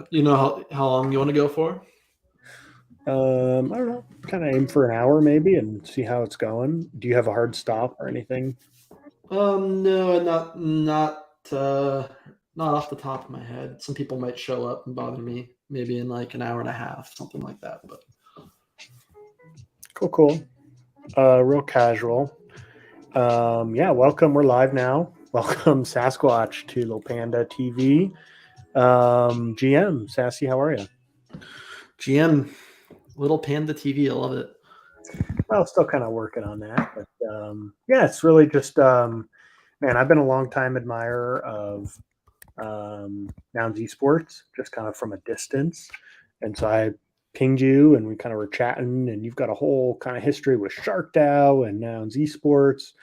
You know how long you want to go for? I don't know. Kind of aim for an hour maybe and see how it's going. Do you have a hard stop or anything? No, not off the top of my head. Some people might show up and bother me, maybe in like an hour and a half, something like that. But Cool, cool. Real casual. Yeah, welcome. We're live now. Welcome, Sasquatch, to Little Panda TV. GM, Sassy, how are you? GM, Little Panda TV, I love it. Well, still kind of working on that. But yeah, it's really just, man, I've been a long time admirer of Nouns Esports, just kind of from a distance. And so I pinged you and we kind of were chatting, and you've got a whole kind of history with Shark DAO and Nouns Esports.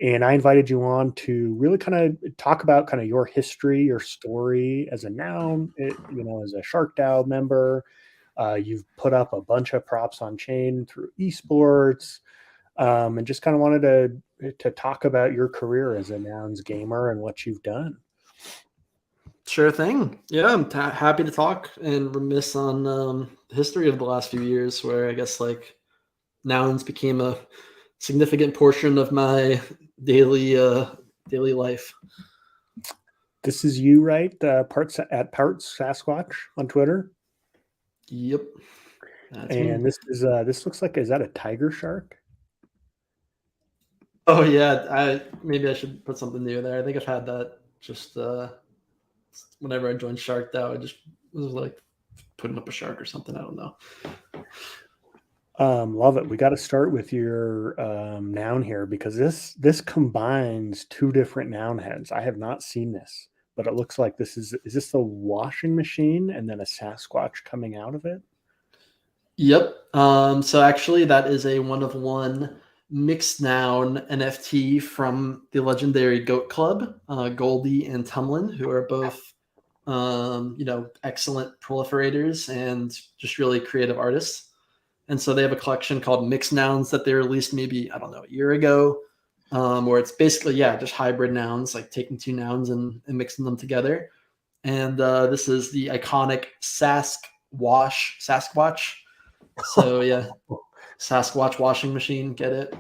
And I invited you on to really kind of talk about kind of your history, your story as a noun, as a Shark DAO member. You've put up a bunch of props on chain through esports, and just kind of wanted to talk about your career as a nouns gamer and what you've done. Sure thing. Yeah, I'm happy to talk and remiss on the history of the last few years, where I guess like nouns became a significant portion of my daily daily life. This is you, right? Parts at Parts Sasquatch on Twitter, Yep, that's me. and this looks like, is that a tiger shark? Oh yeah, I maybe I should put something new there. I think I've had that just whenever I joined Shark DAO, I just was like putting up a shark or something. I don't know. Love it. We got to start with your noun here because this combines two different noun heads. I have not seen this, but it looks like is this a washing machine and then a Sasquatch coming out of it? Yep. So actually, that is a one of one mixed noun NFT from the legendary Goat Club, Goldie and Tumlin, who are both excellent proliferators and just really creative artists. And so they have a collection called Mixed Nouns that they released maybe, I don't know, a year ago, where it's basically, yeah, just hybrid nouns, like taking two nouns and mixing them together. And this is the iconic Sasquatch. So yeah, Sasquatch washing machine, get it?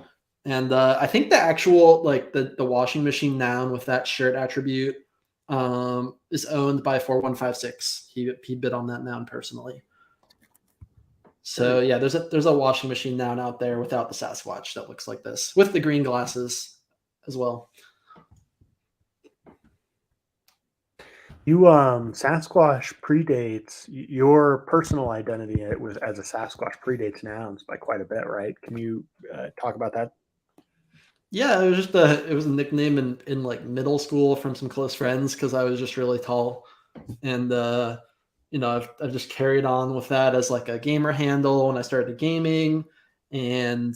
And I think the actual like the washing machine noun with that shirt attribute is owned by 4156. He bid on that noun personally. So yeah, there's a washing machine noun out there without the Sasquatch that looks like this with the green glasses as well. You Sasquatch predates your personal identity. It was as a Sasquatch predates nouns by quite a bit, right? Can you talk about that? Yeah, it was a nickname in like middle school from some close friends because I was just really tall, and I've just carried on with that as like a gamer handle when I started gaming, and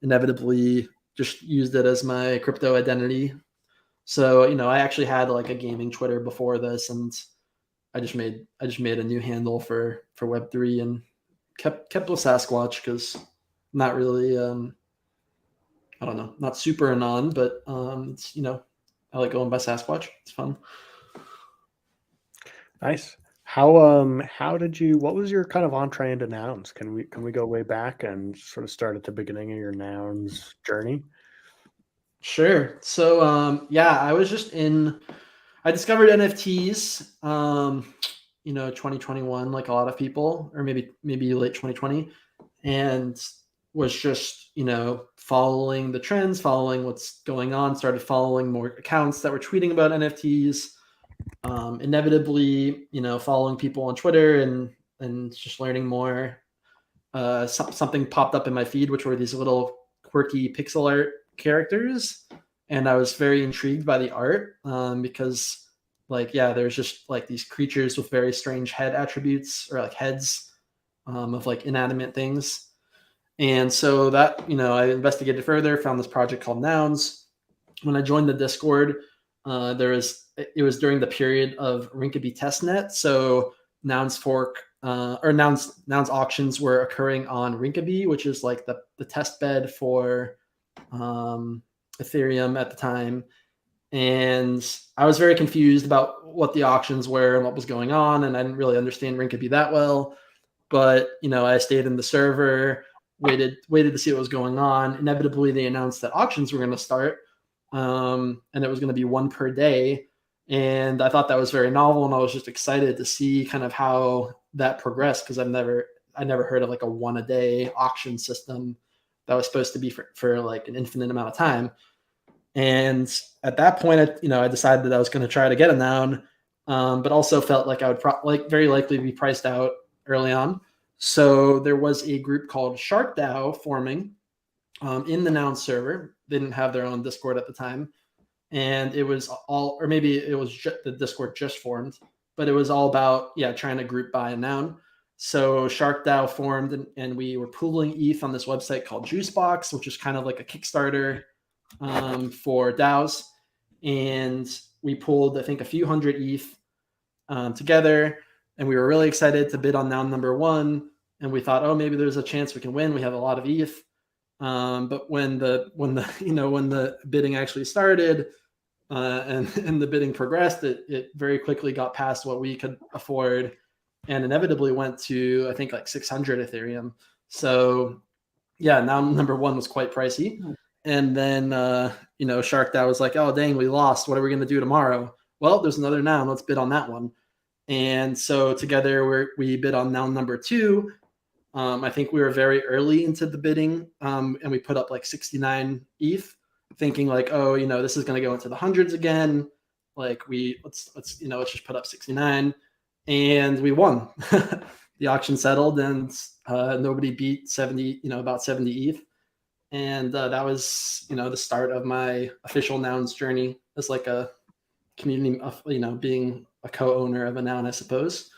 inevitably just used it as my crypto identity. So I actually had like a gaming Twitter before this, and I just made a new handle for Web3 and kept with Sasquatch because not really I don't know, not super anon, but it's I like going by Sasquatch. It's fun. Nice. How did you, what was your kind of entree into nouns? Can we go way back and sort of start at the beginning of your nouns journey? Sure. So yeah, I discovered NFTs 2021 like a lot of people, or maybe late 2020, and was just, following the trends, following what's going on, started following more accounts that were tweeting about NFTs. Inevitably, following people on Twitter and just learning more. Something popped up in my feed, which were these little quirky pixel art characters, and I was very intrigued by the art because, like, yeah, there's just like these creatures with very strange head attributes or like heads of like inanimate things, and so that I investigated further, found this project called Nouns. When I joined the Discord, it was during the period of Rinkeby testnet, so Nouns Fork or Nouns auctions were occurring on Rinkeby, which is like the test bed for Ethereum at the time. And I was very confused about what the auctions were and what was going on, and I didn't really understand Rinkeby that well. But I stayed in the server, waited to see what was going on. Inevitably, they announced that auctions were going to start, and it was going to be one per day. And I thought that was very novel, and I was just excited to see kind of how that progressed, because I never heard of like a one a day auction system that was supposed to be for like an infinite amount of time. And at that point, I decided that I was going to try to get a noun, but also felt like I would very likely be priced out early on. So there was a group called SharkDAO forming in the noun server. They didn't have their own Discord at the time, and it was all, or maybe it was the Discord just formed, but it was all about trying to group by a noun. So SharkDAO formed, and we were pooling ETH on this website called Juicebox, which is kind of like a Kickstarter for DAOs, and we pulled, I think, a few hundred ETH together, and we were really excited to bid on noun number 1. And we thought, oh, maybe there's a chance we can win. We have a lot of ETH. But when the bidding actually started and the bidding progressed, it very quickly got past what we could afford, and inevitably went to, I think, like 600 Ethereum. So noun number 1 was quite pricey. And then, SharkDAO was like, oh, dang, we lost. What are we going to do tomorrow? Well, there's another noun. Let's bid on that one. And so together we bid on noun number 2. I think we were very early into the bidding, and we put up like 69 ETH, thinking like, oh, this is going to go into the hundreds again. Like let's just put up 69, and we won. The auction settled, and nobody beat 70, about 70 ETH. And that was, the start of my official nouns journey as like a community of, being a co-owner of a noun, I suppose,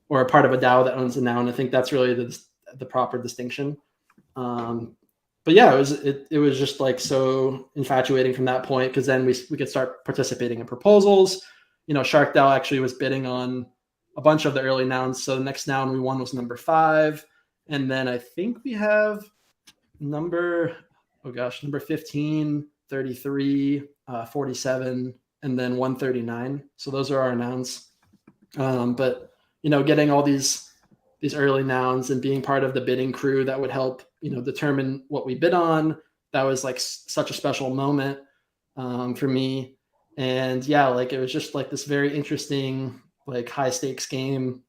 or a part of a DAO that owns a noun. I think that's really the proper distinction. But yeah, it was just like so infatuating from that point, because then we could start participating in proposals. SharkDAO actually was bidding on a bunch of the early nouns. So the next noun we won was number 5. And then I think we have number 15, 33, 47, and then 139. So those are our nouns. But getting all these early nouns and being part of the bidding crew that would help determine what we bid on, that was like such a special moment for me. And it was just like this very interesting, like, high stakes game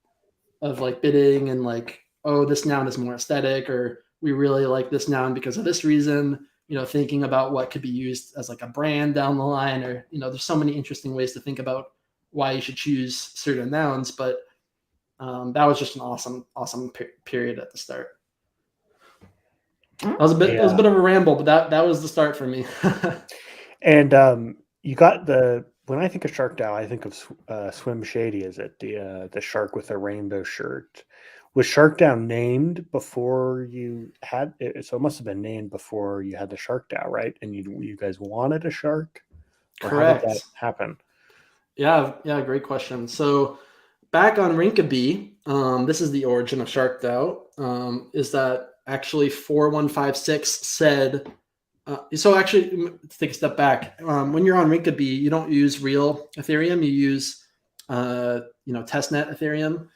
of like bidding, and like, oh, this noun is more aesthetic, or we really like this noun because of this reason, thinking about what could be used as like a brand down the line, or, there's so many interesting ways to think about why you should choose certain nouns. But that was just an awesome period at the start. That was a bit of a ramble, but that was the start for me. And you got when I think of SharkDAO, I think of Swim Shady. Is it the shark with a rainbow shirt? Was SharkDAO named before you had it? So it must have been named before you had the SharkDAO, right? And you guys wanted a shark? Or Correct. How did that happen? Yeah, great question. So back on Rinkeby, this is the origin of SharkDAO, is that actually 4156 said, so actually, let's take a step back. When you're on Rinkeby, you don't use real Ethereum, you use testnet Ethereum,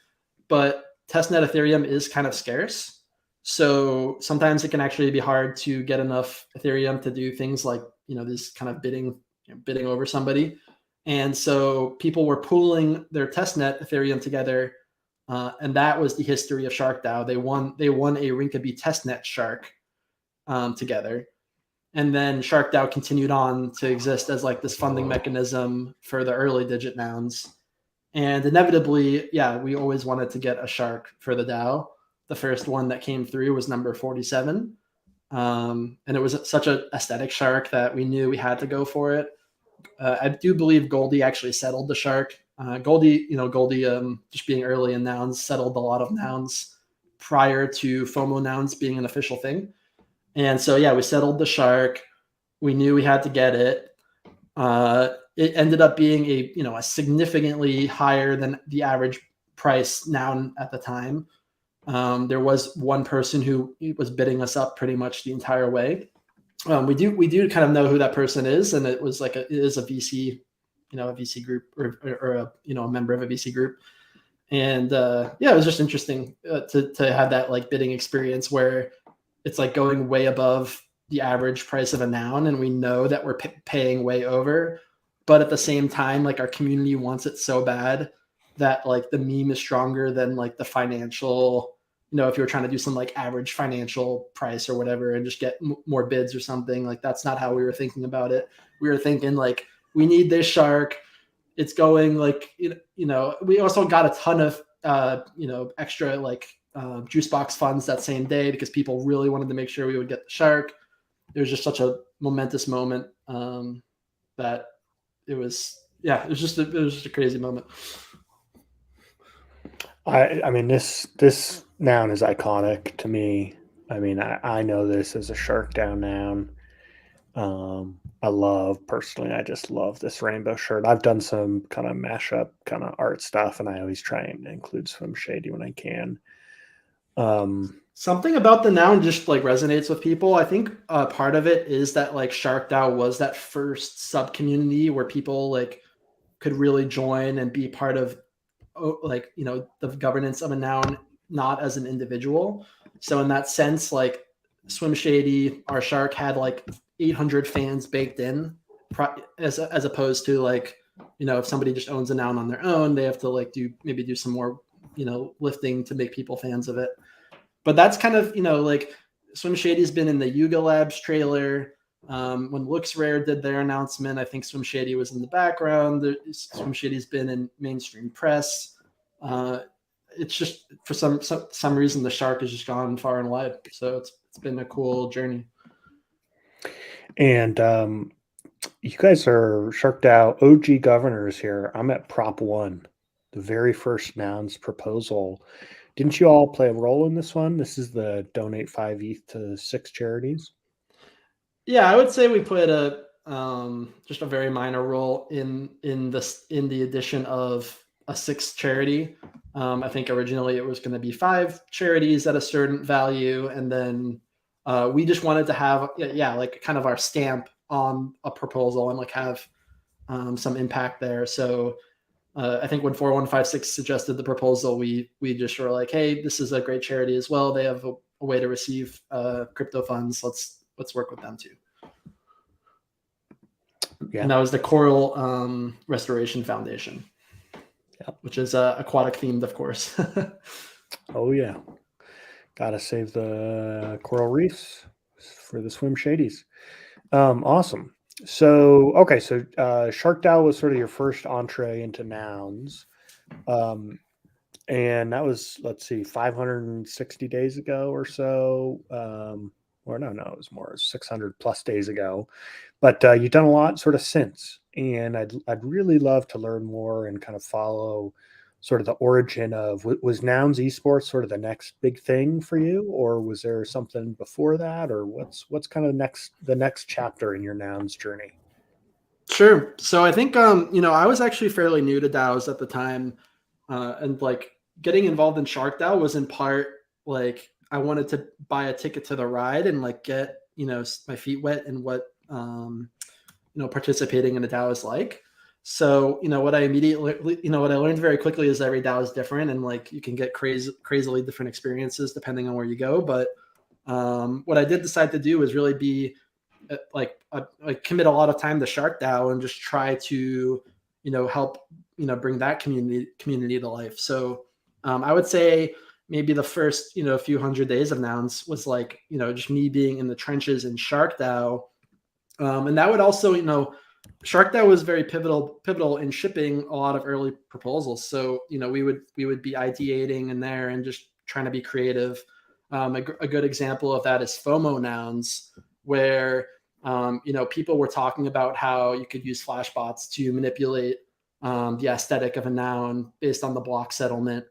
but testnet Ethereum is kind of scarce. So sometimes it can actually be hard to get enough Ethereum to do things like, this kind of bidding over somebody. And so people were pooling their testnet Ethereum together, and that was the history of SharkDAO. They won a Rinkeby testnet shark together, and then SharkDAO continued on to exist as like this funding mechanism for the early digit nouns. And inevitably, we always wanted to get a shark for the DAO. The first one that came through was number 47, and it was such an aesthetic shark that we knew we had to go for it. I do believe Goldie actually settled the shark. Goldie, just being early in nouns, settled a lot of nouns prior to FOMO nouns being an official thing. And so, we settled the shark. We knew we had to get it. It ended up being a significantly higher than the average price noun at the time. There was one person who was bidding us up pretty much the entire way. we do kind of know who that person is, and it was like it is a VC, a VC group, or a a member of a VC group. And yeah, it was just interesting to have that like bidding experience where it's like going way above the average price of a noun, and we know that we're paying way over, but at the same time, like our community wants it so bad that like the meme is stronger than like the financial. If you were trying to do some like average financial price or whatever and just get more bids or something, like that's not how we were thinking about it. We were thinking like we need this shark. It's going like we also got a ton of extra like juice box funds that same day because people really wanted to make sure we would get the shark. It was just such a momentous moment that it was just a crazy moment. I mean this noun is iconic to me. I mean I know this as a Shark Down noun. I just love this rainbow shirt. I've done some kind of mashup kind of art stuff, and I always try and include Swim Shady when I can. Something about the noun just like resonates with people. I think part of it is that like Shark DAO was that first sub community where people like could really join and be part of the governance of a noun, not as an individual. So in that sense, like Swim Shady, our shark had like 800 fans baked in, as opposed to like if somebody just owns a noun on their own, they have to like do some more lifting to make people fans of it. But that's kind of like Swim Shady's been in the Yuga Labs trailer. When Looks Rare did their announcement, I think Swim Shady was in the background. Swim Shady's been in mainstream press. It's just for some reason the shark has just gone far and wide. So it's been a cool journey. And you guys are Shark DAO OG governors here. I'm at Prop 1, the very first nouns proposal. Didn't you all play a role in this one? This is the donate 5 ETH to 6 charities. Yeah, I would say we played just a very minor role in the addition of a 6th charity. I think originally it was going to be 5 charities at a certain value, and then we just wanted to have like kind of our stamp on a proposal and like have some impact there. So I think when 4156 suggested the proposal, we just were like, hey, this is a great charity as well. They have a way to receive crypto funds. Let's work with them too. Yeah. And that was the Coral Restoration Foundation, which is aquatic themed, of course. Oh yeah, gotta save the coral reefs for the Swim Shadies. Awesome. So Shark DAO was sort of your first entree into nouns, and that was 560 days ago or so. Or no, it was more 600 plus days ago. But you've done a lot sort of since, and I'd really love to learn more and kind of follow sort of the origin of, was Nouns Esports sort of the next big thing for you, or was there something before that, or what's kind of the next chapter in your Nouns journey? Sure. So I think I was actually fairly new to DAOs at the time, and like getting involved in Shark DAO was in part like I wanted to buy a ticket to the ride and like get my feet wet in what participating in a DAO is like. So what I learned very quickly is every DAO is different, and like you can get crazily different experiences depending on where you go. But what I did decide to do was really be I commit a lot of time to Shark DAO and just try to help bring that community to life. So I would say maybe the first few hundred days of Nouns was like just me being in the trenches in Shark DAO, and that would also Shark DAO was very pivotal in shipping a lot of early proposals. So we would be ideating in there and just trying to be creative. A good example of that is FOMO Nouns, where people were talking about how you could use Flashbots to manipulate the aesthetic of a noun based on the block settlement.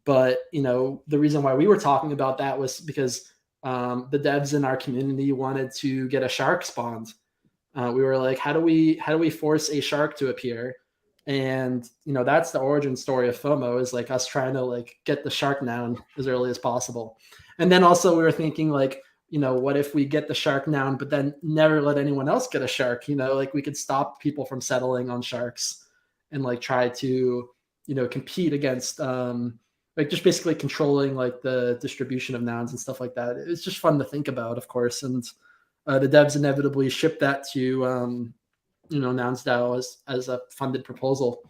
But the reason why we were talking about that was because the devs in our community wanted to get a shark spawned. We were like, how do we force a shark to appear? And that's the origin story of FOMO, is like us trying to like get the shark noun as early as possible. And then also we were thinking like, what if we get the shark noun, but then never let anyone else get a shark? Like we could stop people from settling on sharks and like try to, compete against, like just basically controlling like the distribution of nouns and stuff like that. It's just fun to think about, of course. And the devs inevitably shipped that to, Nouns DAO as a funded proposal.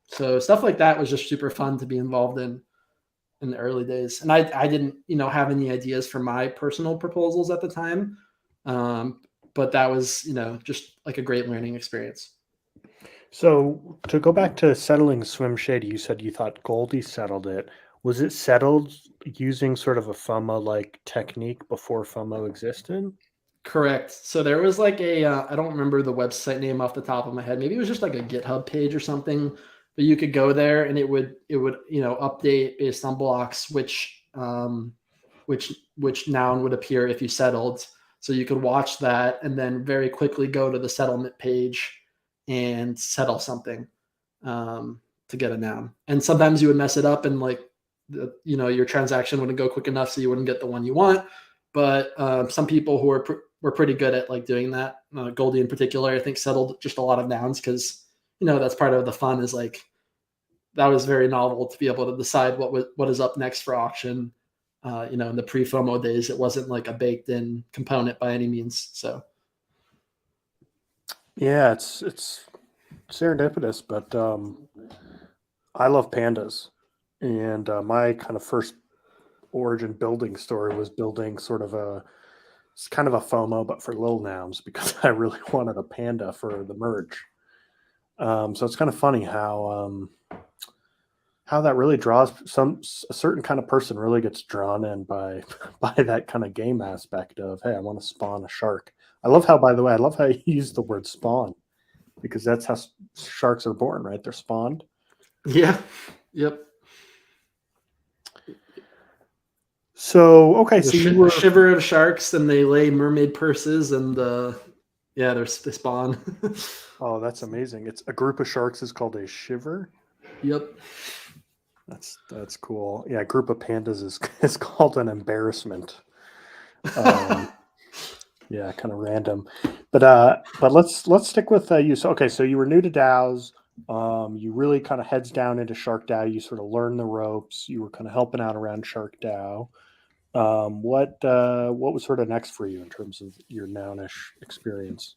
So stuff like that was just super fun to be involved in the early days. And I didn't, have any ideas for my personal proposals at the time. But that was, just like a great learning experience. So to go back to settling Swim Shady, you said you thought Goldie settled it. Was it settled using sort of a FOMO-like technique before FOMO existed? Correct. So there was like I don't remember the website name off the top of my head. Maybe it was just like a GitHub page or something, but you could go there and it would, update based on blocks, which noun would appear if you settled. So you could watch that and then very quickly go to the settlement page and settle something to get a noun. And sometimes you would mess it up and like, your transaction wouldn't go quick enough, so you wouldn't get the one you want. But some people who were pretty good at like doing that, Goldie in particular, I think settled just a lot of nouns because, that's part of the fun is like, that was very novel to be able to decide what is up next for auction. In the pre-FOMO days, it wasn't like a baked in component by any means. So yeah, it's serendipitous, but I love pandas, and my kind of first origin building story was building it's kind of a FOMO, but for little nouns, because I really wanted a panda for the merge. So it's kind of funny how that really draws a certain kind of person really gets drawn in by that kind of game aspect of, hey, I want to spawn a shark. By the way, I love how you use the word spawn, because that's how sharks are born, right? They're spawned. Yeah. Yep. So, okay. So you were a shiver of sharks and they lay mermaid purses and they spawn. Oh, that's amazing. It's a group of sharks is called a shiver. Yep. That's cool. Yeah, a group of pandas is called an embarrassment. Yeah, kind of random. But let's stick with you. So okay, so you were new to DAOs. You really kind of heads down into Shark DAO. You sort of learn the ropes. You were kind of helping out around Shark DAO. What was sort of next for you in terms of your nounish experience?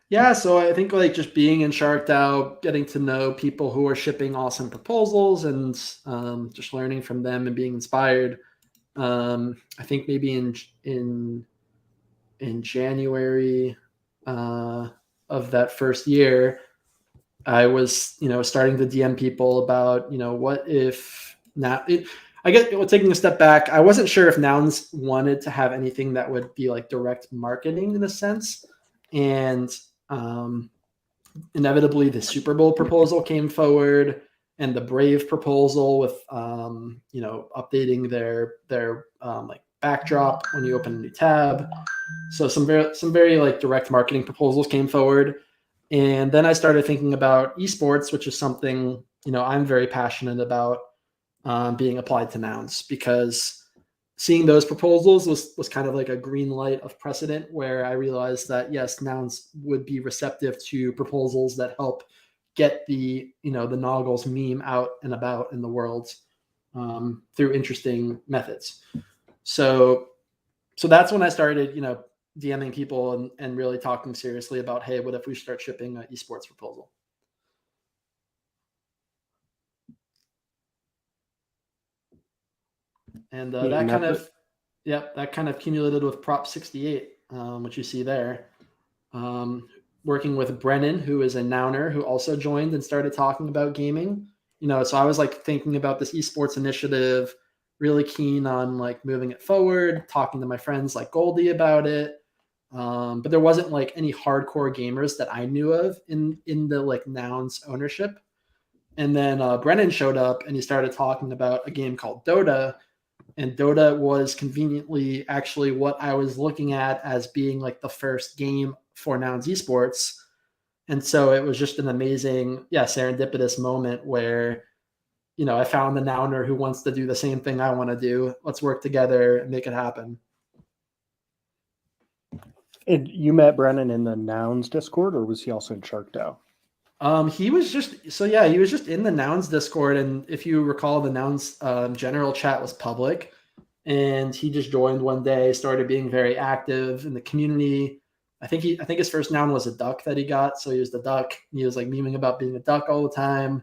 Yeah, so I think like just being in Shark DAO, getting to know people who are shipping awesome proposals and just learning from them and being inspired. I think maybe in January of that first year, I was starting to DM people about what if now. I guess taking a step back, I wasn't sure if Nouns wanted to have anything that would be like direct marketing in a sense, and inevitably the Super Bowl proposal came forward and the Brave proposal with updating their like backdrop when you open a new tab. So some very like direct marketing proposals came forward, and then I started thinking about esports, which is something I'm very passionate about being applied to Nouns, because seeing those proposals was kind of like a green light of precedent where I realized that yes, Nouns would be receptive to proposals that help get the the Noggles meme out and about in the world through interesting methods. So that's when I started DMing people and really talking seriously about, hey, what if we start shipping an esports proposal? And that kind of accumulated with Prop 68, which you see there. Working with Brennan, who is a Nouner, who also joined and started talking about gaming. So I was like thinking about this esports initiative, really keen on like moving it forward, talking to my friends like Goldie about it. But there wasn't like any hardcore gamers that I knew of in the like Nouns ownership. And then Brennan showed up and he started talking about a game called Dota. And Dota was conveniently actually what I was looking at as being like the first game for Nouns Esports. And so it was just an amazing, serendipitous moment where, I found the Nouner who wants to do the same thing I want to do. Let's work together and make it happen. And you met Brennan in the Nouns Discord, or was he also in Shark DAO? He was just he was just in the Nouns Discord, and if you recall, the Nouns general chat was public, and he just joined one day, started being very active in the community. I think his first noun was a duck that he got, so he was the duck. He was like memeing about being a duck all the time,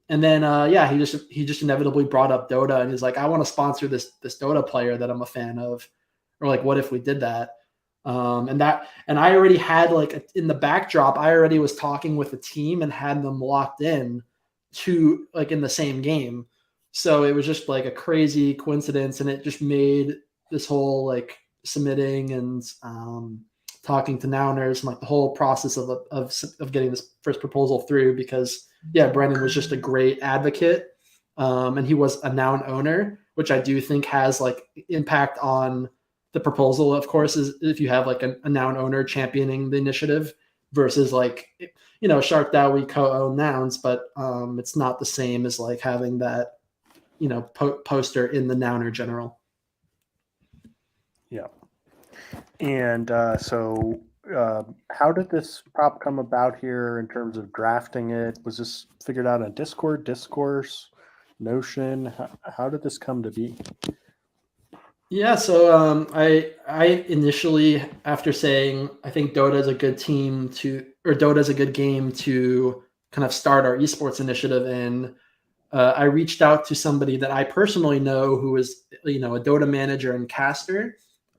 and then he just inevitably brought up Dota, and he's like, I want to sponsor this Dota player that I'm a fan of, or like, what if we did that? And I already had like in the backdrop, I already was talking with the team and had them locked in to like in the same game. So it was just like a crazy coincidence, and it just made this whole like submitting and talking to Nowners and like the whole process of getting this first proposal through, because Brendan was just a great advocate, and he was a Noun owner, which I do think has like impact on the proposal. Of course, is if you have like a Noun owner championing the initiative versus like, Shark DAO, we co-own Nouns, but it's not the same as like having that poster in the Nouner general. Yeah. And so how did this prop come about here in terms of drafting it? Was this figured out on Discord, Discourse, Notion? How did this come to be? Yeah, so I initially, after saying I think Dota is a good Dota is a good game to kind of start our esports initiative in, I reached out to somebody that I personally know who is a Dota manager and caster,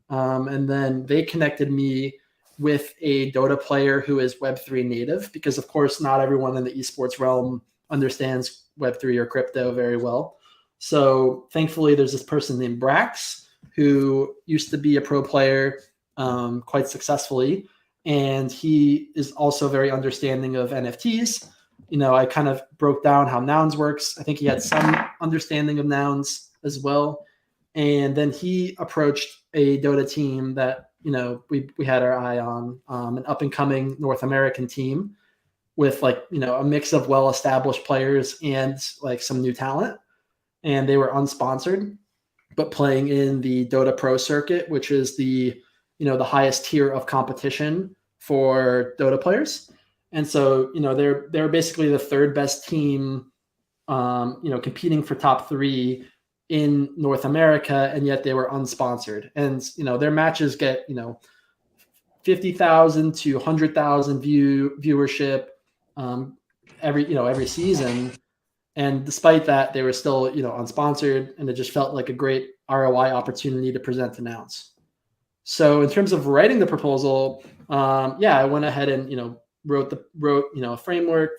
and then they connected me with a Dota player who is Web3 native, because of course not everyone in the esports realm understands Web3 or crypto very well. So thankfully there's this person named Brax who used to be a pro player quite successfully, and he is also very understanding of NFTs. I kind of broke down how Nouns works. I think he had some understanding of Nouns as well. And then he approached a Dota team that, we had our eye on, an up and coming North American team with like, a mix of well-established players and like some new talent. And they were unsponsored, but playing in the Dota Pro circuit, which is the highest tier of competition for Dota players. And so, they're basically the third best team, competing for top 3 in North America, and yet they were unsponsored. And, their matches get, 50,000 to 100,000 viewership every season. And despite that, they were still, unsponsored, and it just felt like a great ROI opportunity to present to Nouns. So in terms of writing the proposal, I went ahead and, wrote a framework,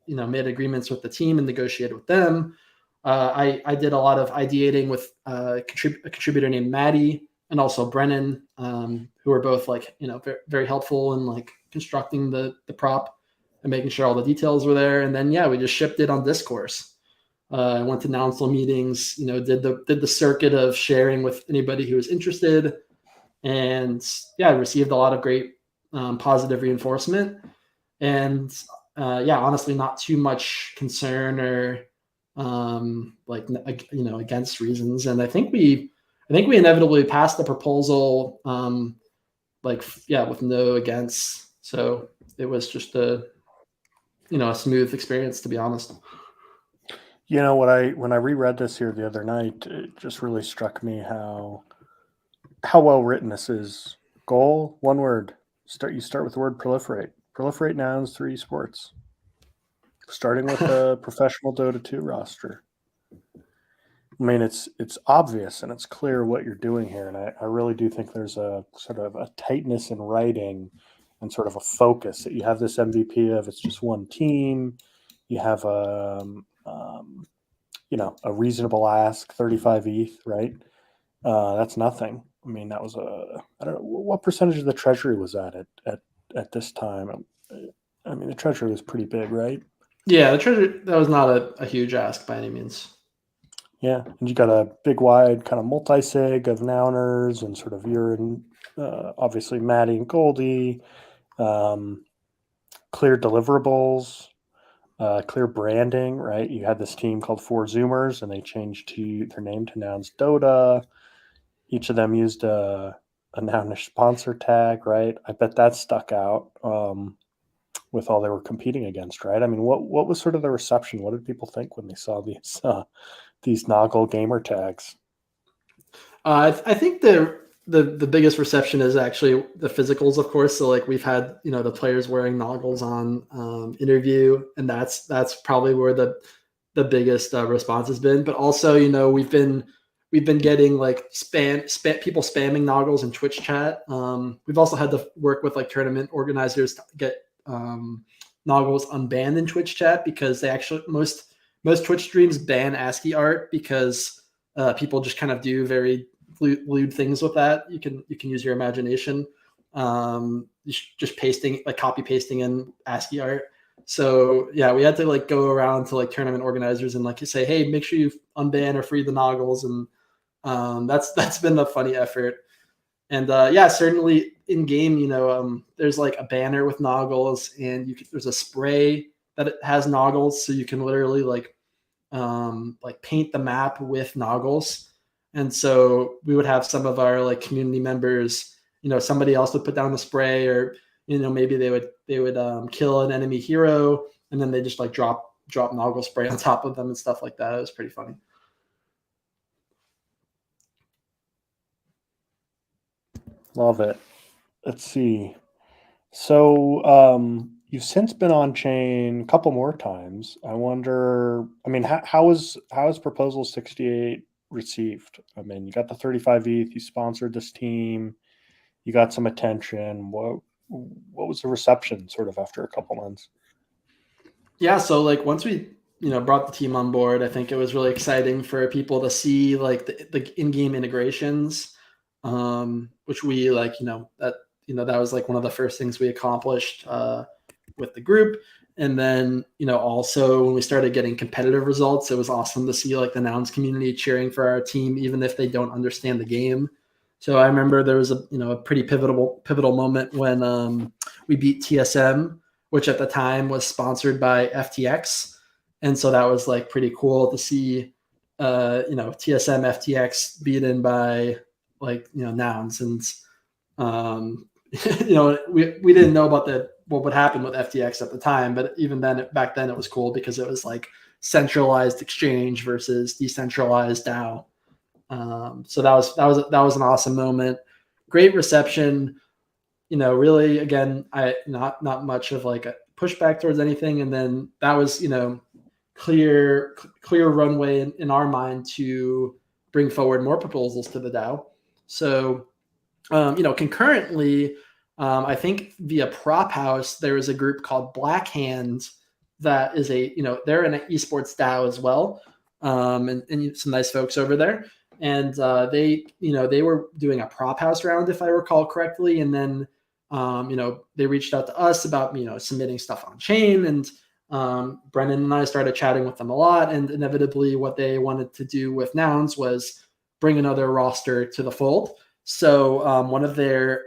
made agreements with the team and negotiated with them. I did a lot of ideating with a contributor named Maddie and also Brennan, who were both like, very, very helpful in like constructing the prop and making sure all the details were there. And then, we just shipped it on Discourse. I went to Nouncil meetings, did the circuit of sharing with anybody who was interested, and I received a lot of great positive reinforcement, and honestly, not too much concern or against reasons. And I think we inevitably passed the proposal, with no against. So it was just a smooth experience, to be honest. When I reread this here the other night, it just really struck me how well written this is. Goal, one word. You start with the word proliferate. Proliferate Nouns through esports. Starting with a professional Dota 2 roster. I mean, it's obvious and it's clear what you're doing here, and I really do think there's a sort of a tightness in writing and sort of a focus that you have this MVP of it's just one team. You have a reasonable ask, 35 ETH, right? That's nothing. I mean, that was I don't know what percentage of the treasury was that at this time. I mean, the treasury was pretty big, right? Yeah, the treasury, that was not a huge ask by any means. Yeah, and you got a big wide kind of multi-sig of Nouners and sort of you're in, obviously Maddie and Goldie, clear deliverables, clear branding, right? You had this team called Four Zoomers, and they changed their name to Nouns Dota. Each of them used a a Nounish sponsor tag, right? I bet that stuck out with all they were competing against, right? I mean, what was sort of the reception? What did people think when they saw these Noggle gamer tags? I think the biggest reception is actually the physicals, of course. So like we've had the players wearing Noggles on interview, and that's probably where the biggest response has been. But also, we've been getting like spam people spamming Noggles in Twitch chat. We've also had to work with like tournament organizers to get Noggles unbanned in Twitch chat because they actually most Twitch streams ban ASCII art because people just kind of do very lewd things with that. You can use your imagination. Just copy pasting in ASCII art. So yeah, we had to like go around to like tournament organizers and like say, hey, make sure you unban or free the Noggles, and that's been a funny effort. And yeah, certainly in game, there's like a banner with Noggles, and there's a spray that it has Noggles, so you can literally like paint the map with Noggles. And so we would have some of our like community members, somebody else would put down the spray, or maybe they would kill an enemy hero, and then they just like drop Noggle spray on top of them and stuff like that. It was pretty funny. Love it. Let's see. So you've since been on chain a couple more times. I wonder, I mean, how is Proposal 68 received? I mean, you got the 35 ETH, you sponsored this team, you got some attention. What was the reception sort of after a couple months? Yeah, so like once we brought the team on board, I think it was really exciting for people to see like the in-game integrations, which we like that was like one of the first things we accomplished with the group. And then also when we started getting competitive results, it was awesome to see like the Nouns community cheering for our team, even if they don't understand the game. So I remember there was a pretty pivotal moment when we beat TSM, which at the time was sponsored by FTX. And so that was like pretty cool to see TSM FTX beaten by like Nouns. And we didn't know about what would happen with FTX at the time, but even then back then it was cool because it was like centralized exchange versus decentralized DAO. So that was an awesome moment. Great reception. Really again, I not much of like a pushback towards anything, and then that was clear runway in our mind to bring forward more proposals to the DAO. So concurrently, I think via Prop House there is a group called Black Hands that is they're an esports DAO as well, and some nice folks over there. And they were doing a Prop House round, if I recall correctly, and then they reached out to us about submitting stuff on chain, and Brennan and I started chatting with them a lot, and inevitably what they wanted to do with Nouns was bring another roster to the fold. So one of their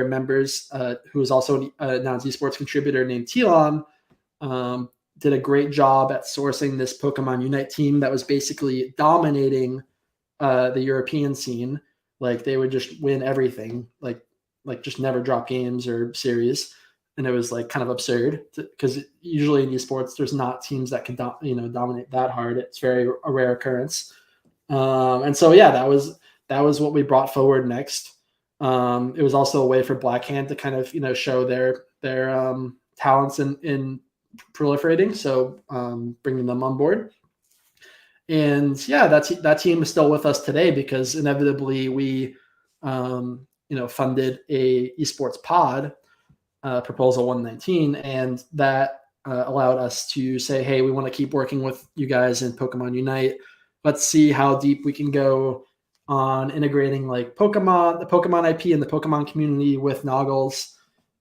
members, who is also a Nouns esports contributor named Tilon, did a great job at sourcing this Pokemon Unite team that was basically dominating the European scene. Like they would just win everything, like just never drop games or series. And it was like kind of absurd because usually in esports, there's not teams that can dominate that hard. It's very a rare occurrence. And so, yeah, that was what we brought forward next. It was also a way for Blackhand to kind of, show their talents in proliferating. So bringing them on board. And yeah, that team is still with us today because inevitably we, funded a esports pod, Proposal 119, and that allowed us to say, hey, we want to keep working with you guys in Pokemon Unite. Let's see how deep we can go on integrating like the Pokemon IP and the Pokemon community with Noggles.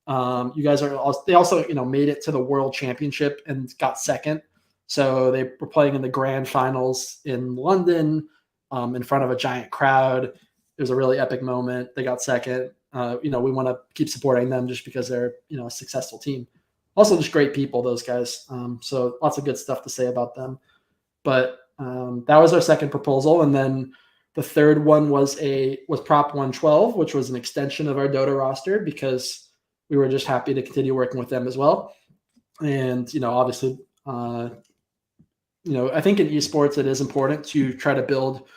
You guys they also made it to the World Championship and got second. So they were playing in the grand finals in London, in front of a giant crowd. It was a really epic moment. They got second. We want to keep supporting them just because they're a successful team. Also, just great people, those guys. So lots of good stuff to say about them. But that was our second proposal, and then The third one was Prop 112, which was an extension of our Dota roster because we were just happy to continue working with them as well. And obviously, I think in esports it is important to try to build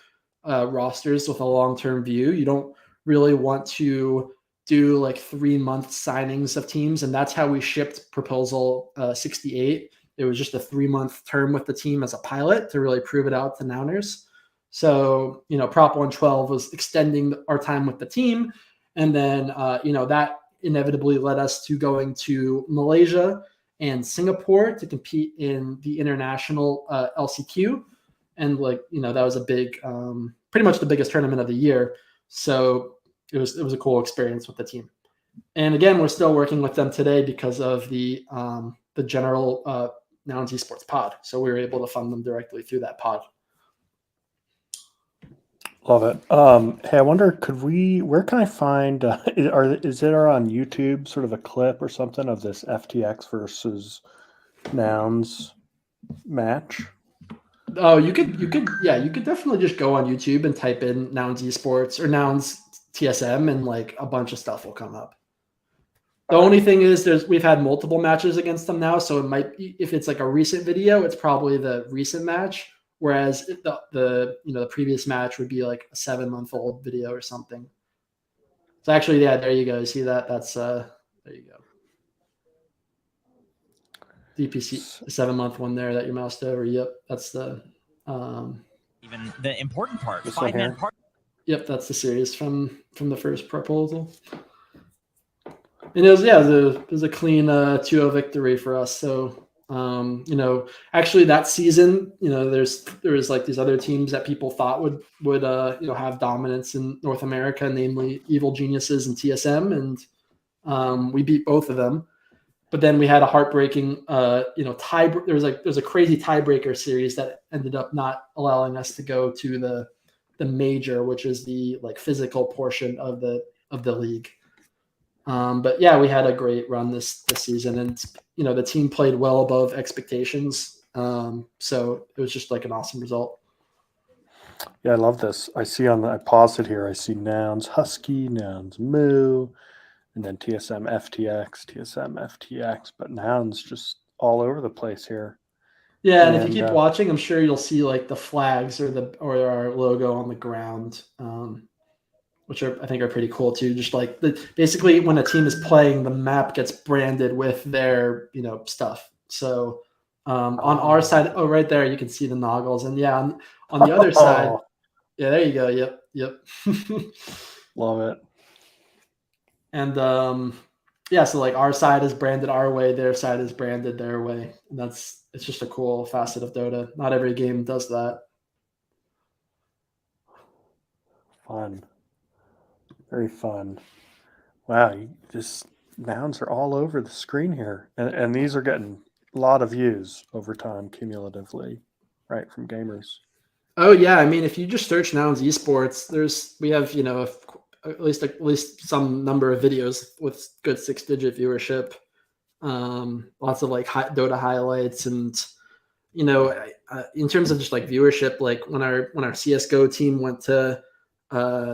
rosters with a long-term view. You don't really want to do like 3-month signings of teams, and that's how we shipped Proposal 68. It was just a 3-month term with the team as a pilot to really prove it out to Nowners. So, Prop 112 was extending our time with the team. And then, that inevitably led us to going to Malaysia and Singapore to compete in the international LCQ. And that was a big, pretty much the biggest tournament of the year. So it was a cool experience with the team. And again, we're still working with them today because of the general Nouns Esports pod. So we were able to fund them directly through that pod. Love it. Hey, I wonder, where can I find, is there on YouTube sort of a clip or something of this FTX versus Nouns match? Oh, you could definitely just go on YouTube and type in Nouns Esports or Nouns TSM and like a bunch of stuff will come up. The only thing is we've had multiple matches against them now, so it might be, if it's like a recent video, it's probably the recent match. Whereas the previous match would be like a 7-month-old video or something. So actually, yeah, there you go. You see that? That's there you go. DPC, the 7-month one there that you moused over. Yep, that's the even the important part. This one here. Yep, that's the series from the first proposal. And it was a clean 2-0 victory for us. So. Actually that season, there was like these other teams that people thought would have dominance in North America, namely Evil Geniuses and TSM, and we beat both of them. But then we had a heartbreaking, tie. There's a crazy tiebreaker series that ended up not allowing us to go to the major, which is the like physical portion of the league. But yeah, we had a great run this season, and the team played well above expectations. So it was just like an awesome result. Yeah, I love this. I paused it here. I see Nouns Husky, Nouns Moo, and then TSM FTX, but Nouns just all over the place here. Yeah, and if you keep watching, I'm sure you'll see like the flags or our logo on the ground. Which I think are pretty cool too. Just like basically when a team is playing, the map gets branded with their stuff. So on our side, right there, you can see the Noggles, and yeah, on the other side, yeah, there you go. Yep. Love it. And so like our side is branded our way, their side is branded their way. And it's just a cool facet of Dota. Not every game does that. Fun. Very fun. Wow, Nouns are all over the screen here. And these are getting a lot of views over time cumulatively, right, from gamers. Oh yeah, I mean, if you just search Nouns Esports, we have at least some number of videos with good 6-digit viewership. Lots of like Dota highlights, and in terms of just like viewership, like when our CS:GO team went to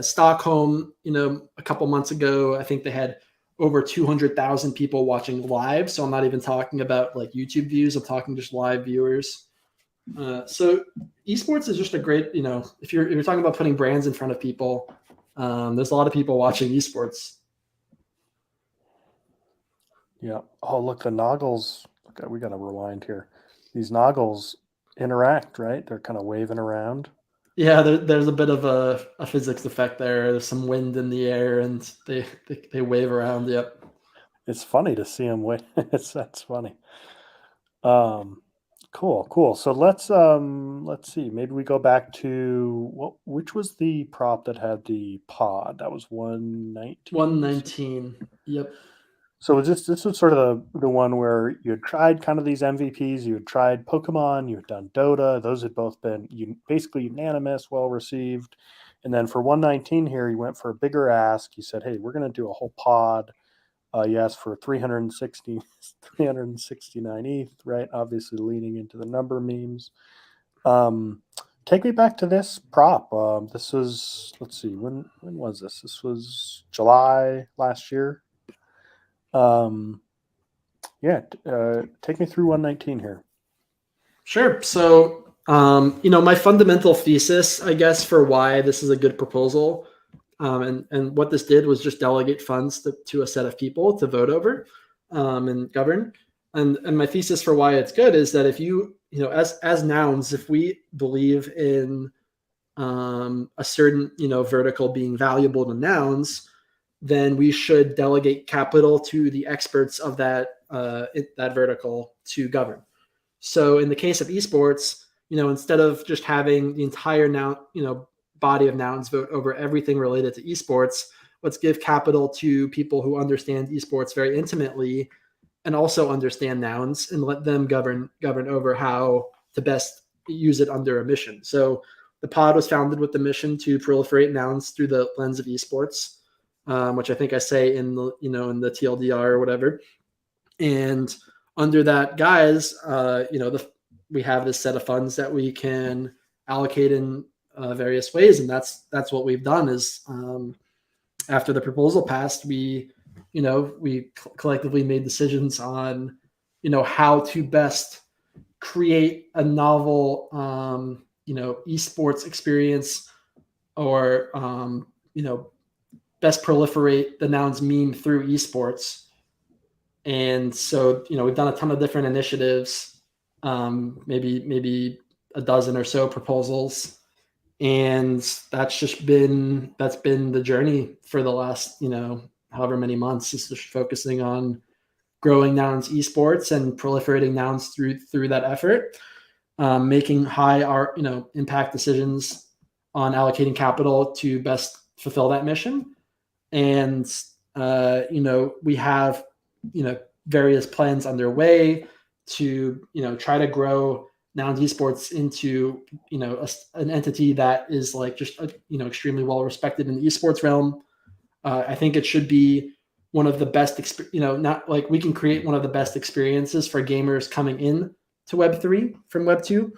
Stockholm, a couple months ago, I think they had over 200,000 people watching live. So I'm not even talking about like YouTube views. I'm talking just live viewers. So esports is just a great, if you're talking about putting brands in front of people, there's a lot of people watching esports. Yeah. Oh, look, the Noggles. Okay, we got to rewind here. These Noggles interact, right? They're kind of waving around. Yeah, there's a bit of a physics effect there. There's some wind in the air, and they wave around. Yep. It's funny to see them wave. That's funny. Cool. So let's see. Maybe we go back to which was the prop that had the pod? That was 119. 119. Yep. So this was sort of the one where you had tried kind of these MVPs. You had tried Pokemon. You had done Dota. Those had both been basically unanimous, well received. And then for 119 here, you went for a bigger ask. You said, "Hey, we're going to do a whole pod." You asked for 369 ETH, right? Obviously leaning into the number memes. take me back to this prop. This was, let's see, when was this? This was July last year. Take me through 119 here. Sure. So, my fundamental thesis, I guess, for why this is a good proposal, and what this did was just delegate funds to a set of people to vote over, and govern. And my thesis for why it's good is that if as nouns, if we believe in a certain vertical being valuable to nouns, then we should delegate capital to the experts of that vertical to govern. So in the case of esports, instead of just having the entire noun body of nouns vote over everything related to esports, let's give capital to people who understand esports very intimately and also understand nouns, and let them govern over how to best use it under a mission. So the pod was founded with the mission to proliferate nouns through the lens of esports, which I think I say in the in the TLDR or whatever. And under that guise, we have this set of funds that we can allocate in various ways, and that's what we've done. Is after the proposal passed, we collectively made decisions on how to best create a novel esports experience, or best proliferate the nouns meme through esports. And so we've done a ton of different initiatives, maybe a dozen or so proposals, and that's been the journey for the last however many months, is just focusing on growing nouns esports and proliferating nouns through that effort, making high impact decisions on allocating capital to best fulfill that mission. And we have various plans underway to try to grow nouns esports into an entity that is like just extremely well respected in the esports realm. I think it should be one of the best, not like we can create one of the best experiences for gamers coming in to Web3 from Web2,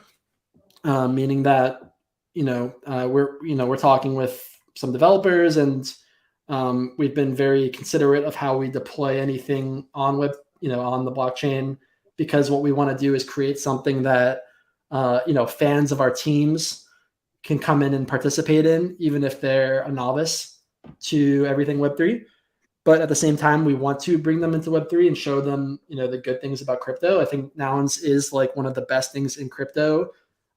meaning that we're talking with some developers, and we've been very considerate of how we deploy anything on on the blockchain, because what we want to do is create something that fans of our teams can come in and participate in, even if they're a novice to everything Web3. But at the same time, we want to bring them into Web3 and show them the good things about crypto. I think nouns is like one of the best things in crypto,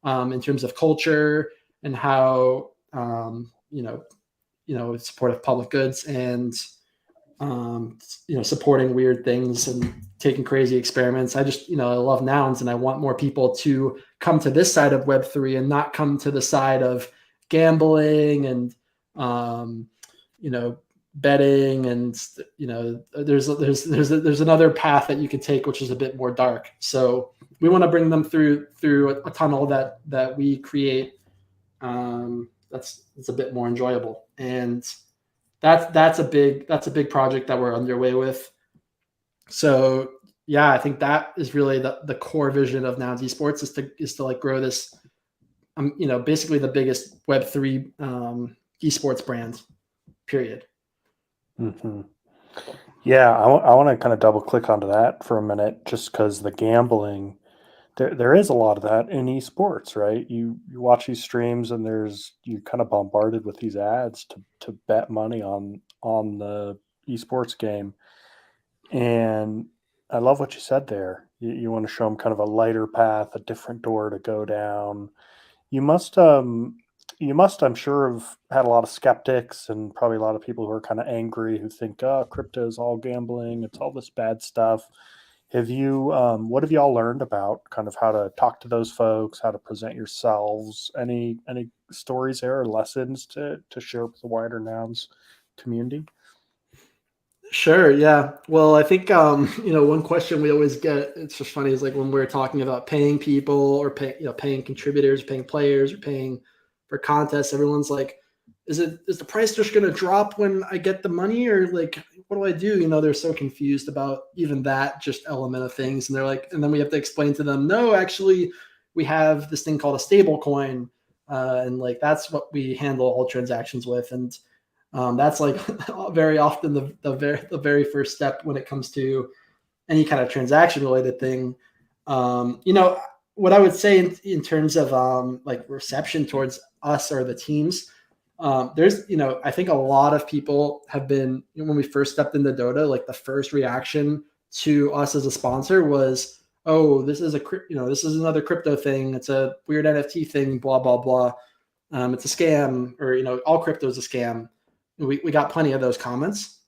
in terms of culture and how supportive public goods, and supporting weird things and taking crazy experiments. I just I love nouns, and I want more people to come to this side of Web3 and not come to the side of gambling and betting, and there's another path that you can take, which is a bit more dark. So we want to bring them through a tunnel that we create that's a bit more enjoyable. And that's a big project that we're underway with. So yeah, I think that is really the core vision of Nouns Esports, is to like grow this basically the biggest Web3 esports brand, period. Mm-hmm. Yeah, I want to kind of double click onto that for a minute, just because the gambling, there is a lot of that in esports, right? You watch these streams, and you're kind of bombarded with these ads to bet money on the esports game. And I love what you said there. You want to show them kind of a lighter path, a different door to go down. You must, I'm sure, have had a lot of skeptics, and probably a lot of people who are kind of angry, who think, oh, crypto is all gambling, it's all this bad stuff. Have you, what have you all learned about kind of how to talk to those folks, how to present yourselves? Any stories there or lessons to share with the wider Nouns community? Sure. Yeah. Well, I think, one question we always get, it's just funny, is like when we're talking about paying people, or paying contributors, paying players, or paying for contests, everyone's like, is the price just going to drop when I get the money, or like, what do I do? They're so confused about even that just element of things. And they're like, and then we have to explain to them, no, actually we have this thing called a stable coin, and like that's what we handle all transactions with, and that's like very often the very first step when it comes to any kind of transaction related thing. What I would say in terms of like reception towards us or the teams, there's, I think a lot of people have been, when we first stepped into Dota, like the first reaction to us as a sponsor was, oh, this is this is another crypto thing. It's a weird NFT thing, blah, blah, blah. It's a scam, or, all crypto is a scam. We got plenty of those comments.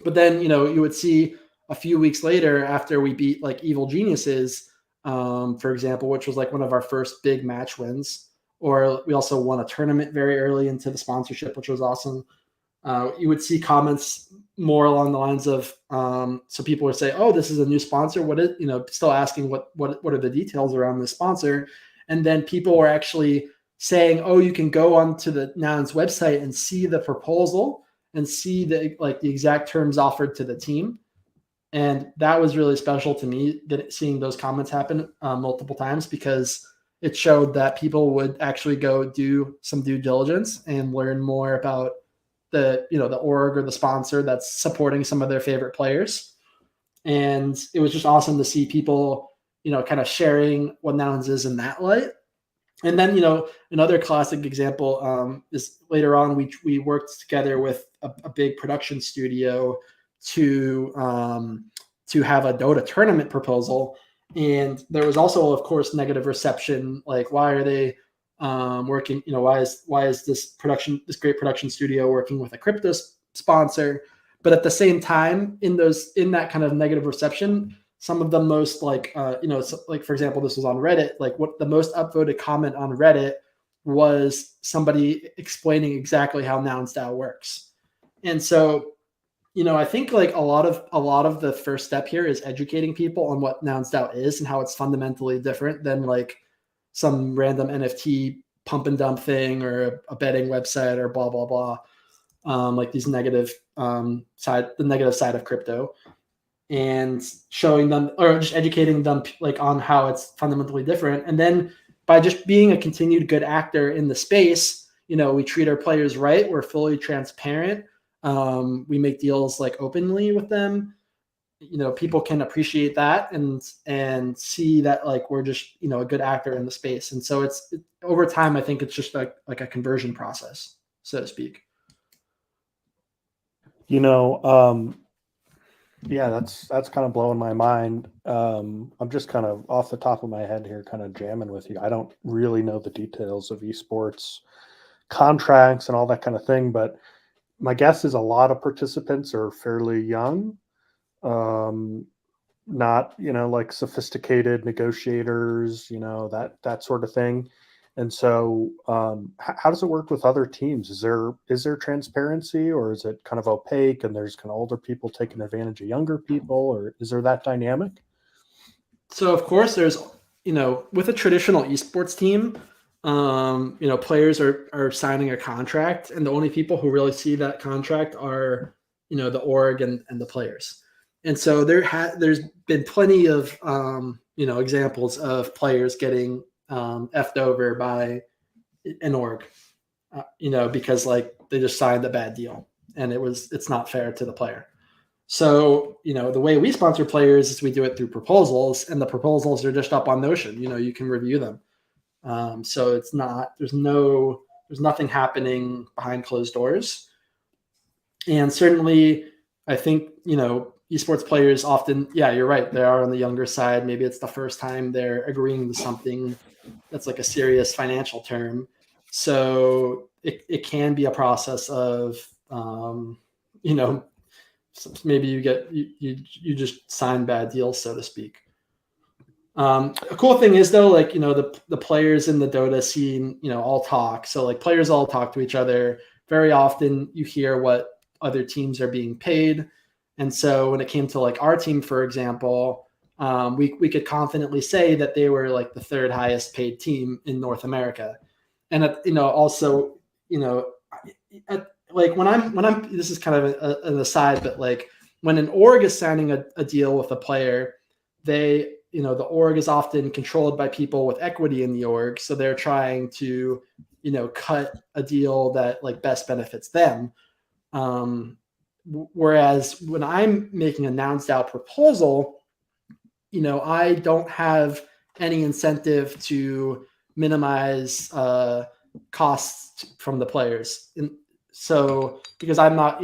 But then, you would see a few weeks later after we beat like Evil Geniuses, for example, which was like one of our first big match wins, or we also won a tournament very early into the sponsorship, which was awesome. You would see comments more along the lines of, so people would say, oh, this is a new sponsor. What is, still asking what are the details around this sponsor? And then people were actually saying, oh, you can go onto the Nouns website and see the proposal and see the exact terms offered to the team. And that was really special to me, seeing those comments happen multiple times, because it showed that people would actually go do some due diligence and learn more about the org or the sponsor that's supporting some of their favorite players. And it was just awesome to see people, kind of sharing what Nouns is in that light. And then, another classic example is later on, we worked together with a big production studio to have a Dota tournament proposal. And there was also, of course, negative reception. Like, why are they working? Why is this great production studio working with a crypto sponsor? But at the same time, in that kind of negative reception, some of the most like for example, this was on Reddit. Like, what the most upvoted comment on Reddit was somebody explaining exactly how Nouns DAO works. And so, I think like a lot of the first step here is educating people on what Nouns DAO is and how it's fundamentally different than like some random NFT pump and dump thing or a betting website or blah, blah, blah. Like these negative the negative side of crypto, and showing them, or just educating them like on how it's fundamentally different. And then by just being a continued good actor in the space, we treat our players right. We're fully transparent. We make deals like openly with them. People can appreciate that and see that like we're just, a good actor in the space. And so it's over time, I think it's just like a conversion process, so to speak. Yeah, that's kind of blowing my mind. I'm just kind of off the top of my head here, kind of jamming with you. I don't really know the details of esports contracts and all that kind of thing, but my guess is a lot of participants are fairly young, not, like sophisticated negotiators, that sort of thing. And so how does it work with other teams? Is there transparency, or is it kind of opaque and there's kind of older people taking advantage of younger people, or is there that dynamic? So of course there's, with a traditional esports team, players are signing a contract, and the only people who really see that contract are, the org and the players. And so there's been plenty of, examples of players getting effed over by an org, because like they just signed a bad deal and it's not fair to the player. So, the way we sponsor players is we do it through proposals, and the proposals are just up on Notion. You can review them. So it's not, there's nothing happening behind closed doors. And certainly I think, esports players often, yeah, you're right, they are on the younger side. Maybe it's the first time they're agreeing to something that's like a serious financial term. So it can be a process of, maybe you just sign bad deals, so to speak. A cool thing is though, like, the players in the Dota scene, all talk. So like players all talk to each other. Very often you hear what other teams are being paid. And so when it came to like our team, for example, we could confidently say that they were like the third highest paid team in North America. And, also, like when I'm, this is kind of an aside, but like when an org is signing a deal with a player, they the org is often controlled by people with equity in the org, so they're trying to cut a deal that like best benefits them. Whereas when I'm making a NounsDAO proposal, I don't have any incentive to minimize costs from the players. And so because I'm not,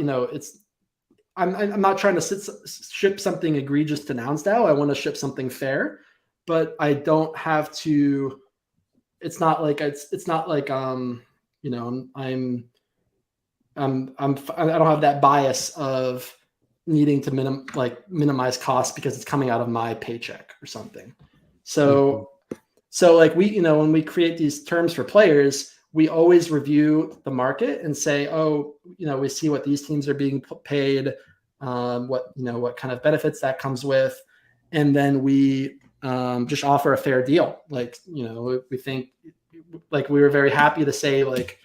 I'm not trying to ship something egregious to NounsDAO. I want to ship something fair, but I don't have to. It's not like I don't have that bias of needing to minimize costs because it's coming out of my paycheck or something. So like when we create these terms for players, we always review the market and say, we see what these teams are being paid, what kind of benefits that comes with, and then we just offer a fair deal. Like, we think, like, we were very happy to say, like,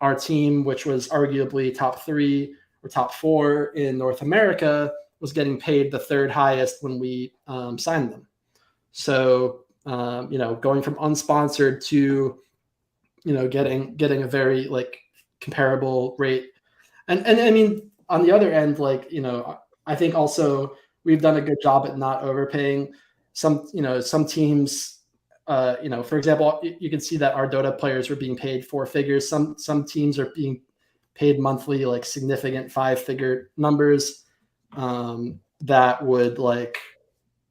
our team, which was arguably top 3 or top 4 in North America, was getting paid the 3rd highest when we signed them. So, going from unsponsored to, getting a very like comparable rate. And I mean, on the other end, like, I think also we've done a good job at not overpaying some teams. For example, you can see that our Dota players were being paid 4 figures. Some teams are being paid monthly, like significant 5-figure numbers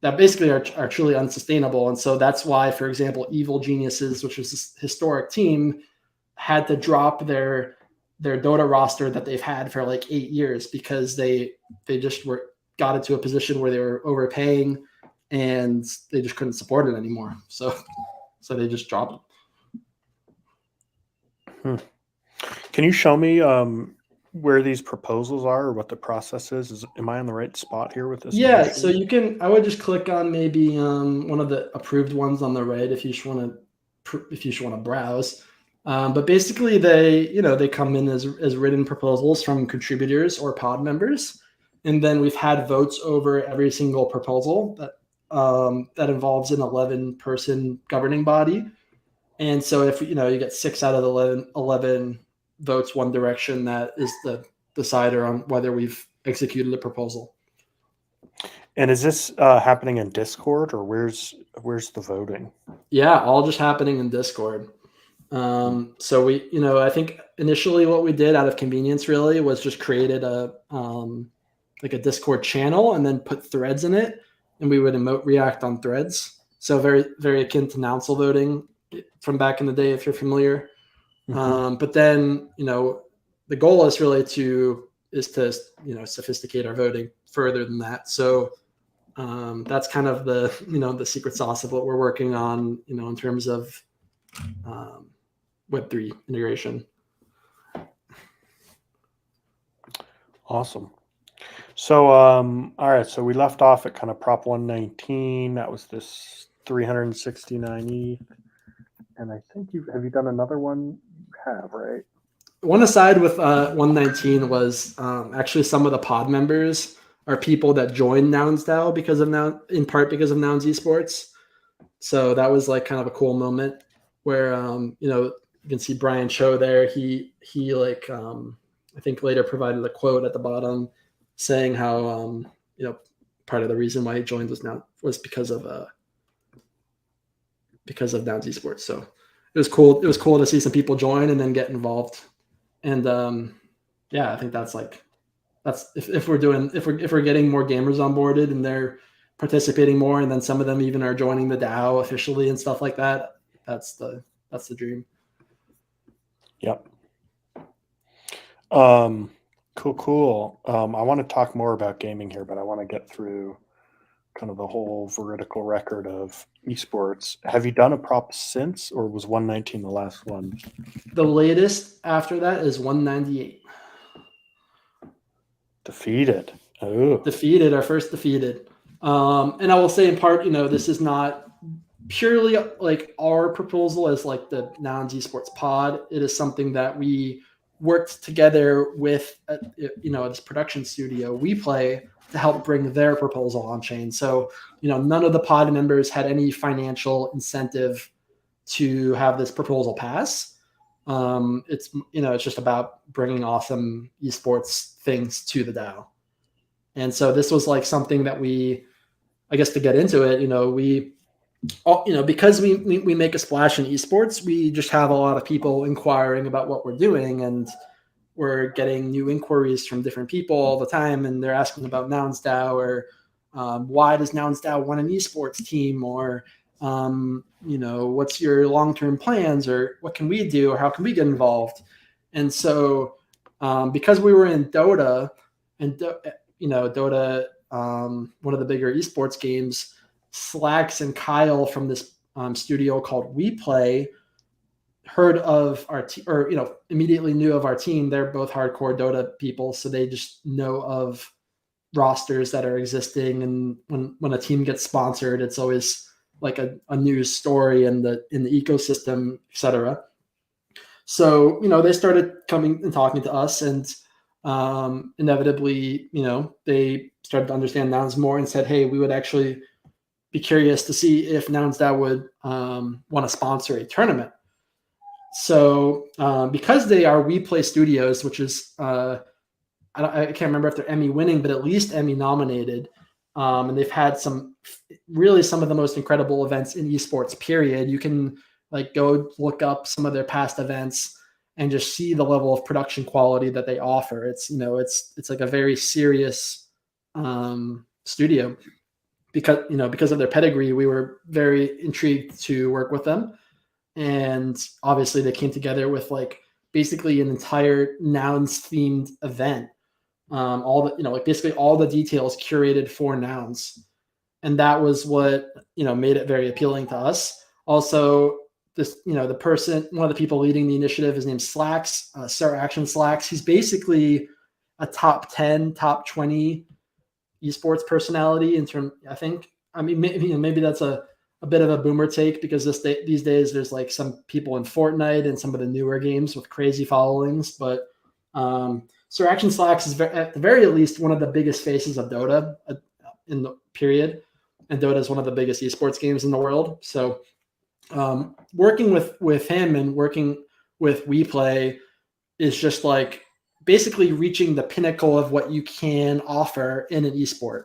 that basically are truly unsustainable. And so that's why, for example, Evil Geniuses, which was this historic team, had to drop their Dota roster that they've had for like 8 years because they just got into a position where they were overpaying and they just couldn't support it anymore. So they just dropped it. Can you show me where these proposals are or what the process is? Am I on the right spot here with this? Yeah, so I would just click on maybe one of the approved ones on the right if you just want to browse. But basically they come in as written proposals from contributors or pod members. And then we've had votes over every single proposal that involves an 11-person governing body. And so if you get 6 out of the 11 votes one direction, that is the decider on whether we've executed a proposal. And is this happening in Discord, or where's the voting? Yeah, all just happening in Discord. So we, I think initially what we did out of convenience really was just created a Discord channel and then put threads in it, and we would emote react on threads. So very, very akin to Nouncil voting from back in the day, if you're familiar. But then, the goal is really to sophisticate our voting further than that. So that's kind of the secret sauce of what we're working on, in terms of Web3 integration. Awesome. So, all right. So we left off at kind of Prop 119. That was this 369 ETH. And I think have you done another one? You have, right? One aside with 119 was actually some of the pod members are people that joined NounsDAO in part because of Nouns Esports. So that was like kind of a cool moment where you can see Brian Cho there. He I think later provided a quote at the bottom saying how part of the reason why he joined was because of Nouns Esports. So it was cool. It was cool to see some people join and then get involved. And I think that's if we're getting more gamers onboarded and they're participating more, and then some of them even are joining the DAO officially and stuff like that. That's the dream. Yep. Cool. I want to talk more about gaming here, but I want to get through kind of the whole veridical record of esports. Have you done a prop since, or was 119 the last one? The latest after that is 198. Defeated. Oh. Defeated, our first defeated. And I will say in part, this is not purely like our proposal as like the Nouns Esports pod. It is something that we worked together with, this production studio. We play to help bring their proposal on chain. So, none of the pod members had any financial incentive to have this proposal pass. It's just about bringing awesome esports things to the DAO. And so this was like something that we, I guess, to get into it, because we make a splash in esports, we just have a lot of people inquiring about what we're doing, and we're getting new inquiries from different people all the time, and they're asking about Nouns DAO, or why does Nouns DAO want an esports team, or what's your long-term plans, or what can we do, or how can we get involved? And so because we were in Dota, and Dota, one of the bigger esports games, Slacks and Kyle from this studio called WePlay heard of our team, or immediately knew of our team. They're both hardcore Dota people, so they just know of rosters that are existing, and when a team gets sponsored, it's always like a news story in the ecosystem, etc. So they started coming and talking to us, and inevitably they started to understand Nouns more and said, hey, we would actually be curious to see if Nouns DAO would want to sponsor a tournament. So because they are WePlay Studios, which is I can't remember if they're Emmy winning, but at least Emmy nominated, and they've had some of the most incredible events in esports, period. You can go look up some of their past events and just see the level of production quality that they offer. It's like a very serious studio. Because of their pedigree, we were very intrigued to work with them. And obviously they came together with basically an entire Nouns themed event. Basically all the details curated for Nouns. And that was what, made it very appealing to us. Also, this, one of the people leading the initiative, his name's Slacks, Sir Action Slacks. He's basically a top 10, top 20 esports personality in term. Maybe that's a bit of a boomer take, because these days there's some people in Fortnite and some of the newer games with crazy followings, but Sir Action Slacks is at the very least one of the biggest faces of Dota in the period, and Dota is one of the biggest esports games in the world. So working with him and working with WePlay is just basically reaching the pinnacle of what you can offer in an esport.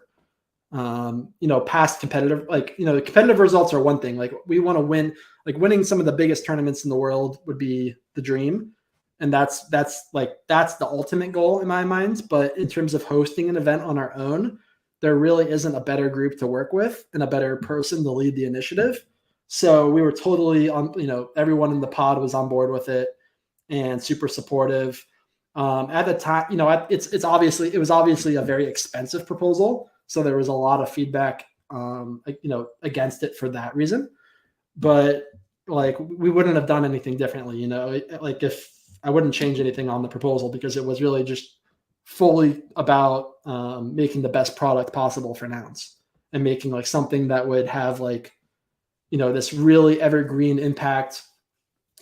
Past competitive, the competitive results are one thing. We want to win, winning some of the biggest tournaments in the world would be the dream. And that's the ultimate goal in my mind. But in terms of hosting an event on our own, there really isn't a better group to work with and a better person to lead the initiative. So we were totally on, everyone in the pod was on board with it and super supportive. At the time, it was obviously a very expensive proposal. So there was a lot of feedback, against it for that reason. But we wouldn't have done anything differently, if I wouldn't change anything on the proposal, because it was really just fully about making the best product possible for Nouns, and making something that would have this really evergreen impact.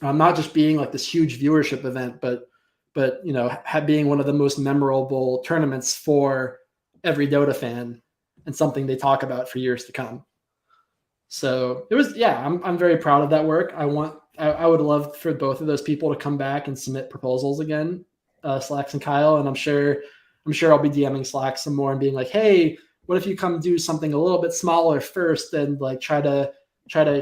Not just being this huge viewership event, but being one of the most memorable tournaments for every Dota fan, and something they talk about for years to come. So it was, I'm very proud of that work. I would love for both of those people to come back and submit proposals again, Slacks and Kyle. And I'm sure I'll be DMing Slacks some more and being hey, what if you come do something a little bit smaller first, and try to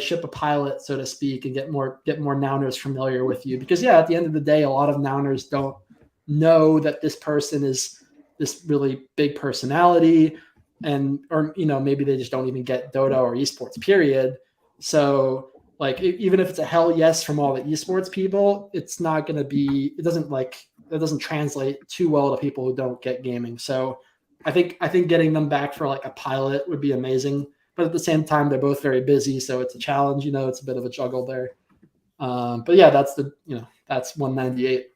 ship a pilot, so to speak, and get more Nouners familiar with you. Because at the end of the day, a lot of Nouners don't know that this person is this really big personality, or maybe they just don't even get Dota or esports, period. So even if it's a hell yes from all the esports people, it's not going to be, it doesn't translate too well to people who don't get gaming. So I think getting them back for a pilot would be amazing. But at the same time, they're both very busy, so it's a challenge. It's a bit of a juggle there. But that's 198.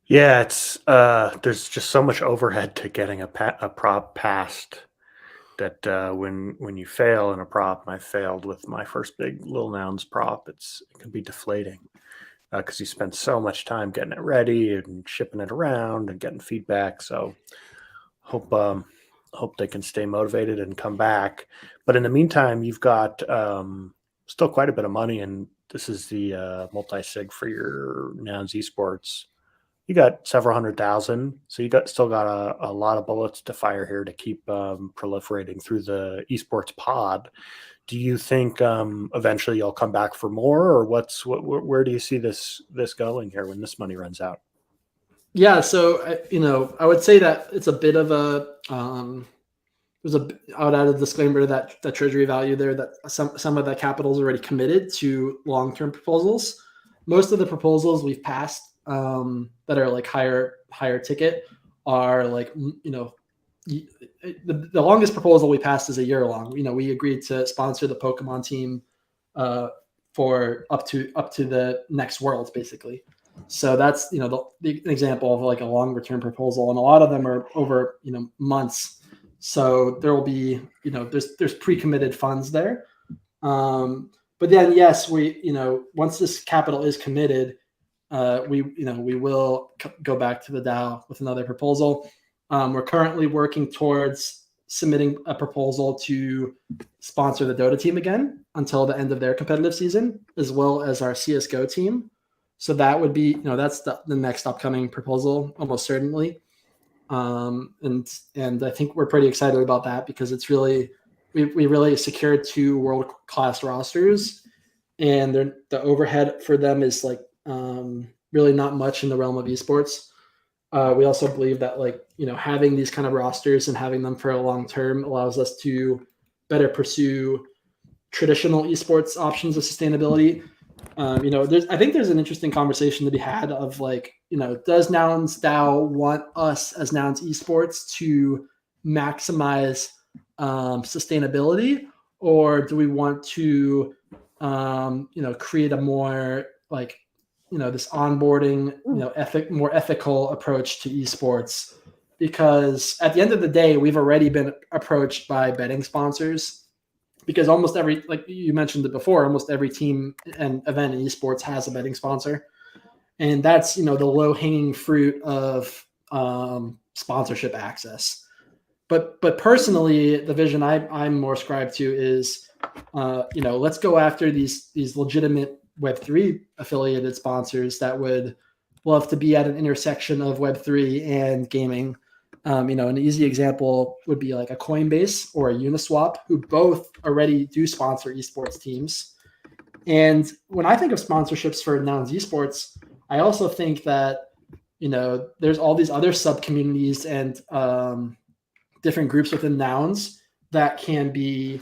Yeah, it's there's just so much overhead to getting a prop passed that when you fail in a prop, and I failed with my first big Lil Nouns prop, it can be deflating. because you spend so much time getting it ready and shipping it around and getting feedback. So hope they can stay motivated and come back. But in the meantime, you've got still quite a bit of money, and this is the multi-sig for your Nouns Esports. You got several $100,000, so you still got a lot of bullets to fire here to keep proliferating through the esports pod. Do you think eventually you'll come back for more, or where do you see this going here when this money runs out? Yeah, so I would say that it's a bit of a I would add a disclaimer to that treasury value there, that some of that capital is already committed to long-term proposals. Most of the proposals we've passed that are like higher ticket are like, the longest proposal we passed is a year long. We agreed to sponsor the Pokemon team for up to the next Worlds, basically. So that's the example of like a longer term proposal, and a lot of them are over months. So there will be there's pre-committed funds there. But then yes, we once this capital is committed, we will go back to the DAO with another proposal. We're currently working towards submitting a proposal to sponsor the Dota team again until the end of their competitive season, as well as our CSGO team. So that would be, that's the next upcoming proposal, almost certainly. And I think we're pretty excited about that, because it's really, we really secured 2 world-class rosters, and the overhead for them is like really not much in the realm of esports. We also believe that having these kind of rosters and having them for a long term allows us to better pursue traditional esports options of sustainability. I think there's an interesting conversation to be had of does Nouns DAO want us as Nouns Esports to maximize sustainability, or do we want to create a more this onboarding, more ethical approach to esports? Because at the end of the day, we've already been approached by betting sponsors, because almost every, like you mentioned it before, almost every team and event in esports has a betting sponsor. And that's, the low hanging fruit of sponsorship access. But personally, the vision I'm more ascribed to is, let's go after these legitimate Web3 affiliated sponsors that would love to be at an intersection of Web3 and gaming. An easy example would be like a Coinbase or a Uniswap, who both already do sponsor esports teams. And when I think of sponsorships for Nouns Esports, I also think that, there's all these other sub communities and different groups within Nouns that can be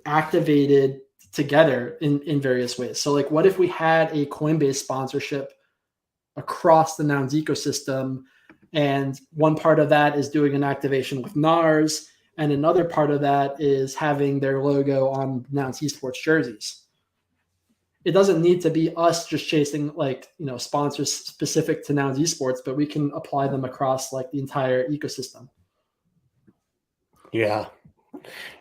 activated together in various ways. So what if we had a Coinbase sponsorship across the Nouns ecosystem, and one part of that is doing an activation with NARS, and another part of that is having their logo on Nouns Esports jerseys? It doesn't need to be us just chasing sponsors specific to Nouns Esports, but we can apply them across the entire ecosystem. Yeah.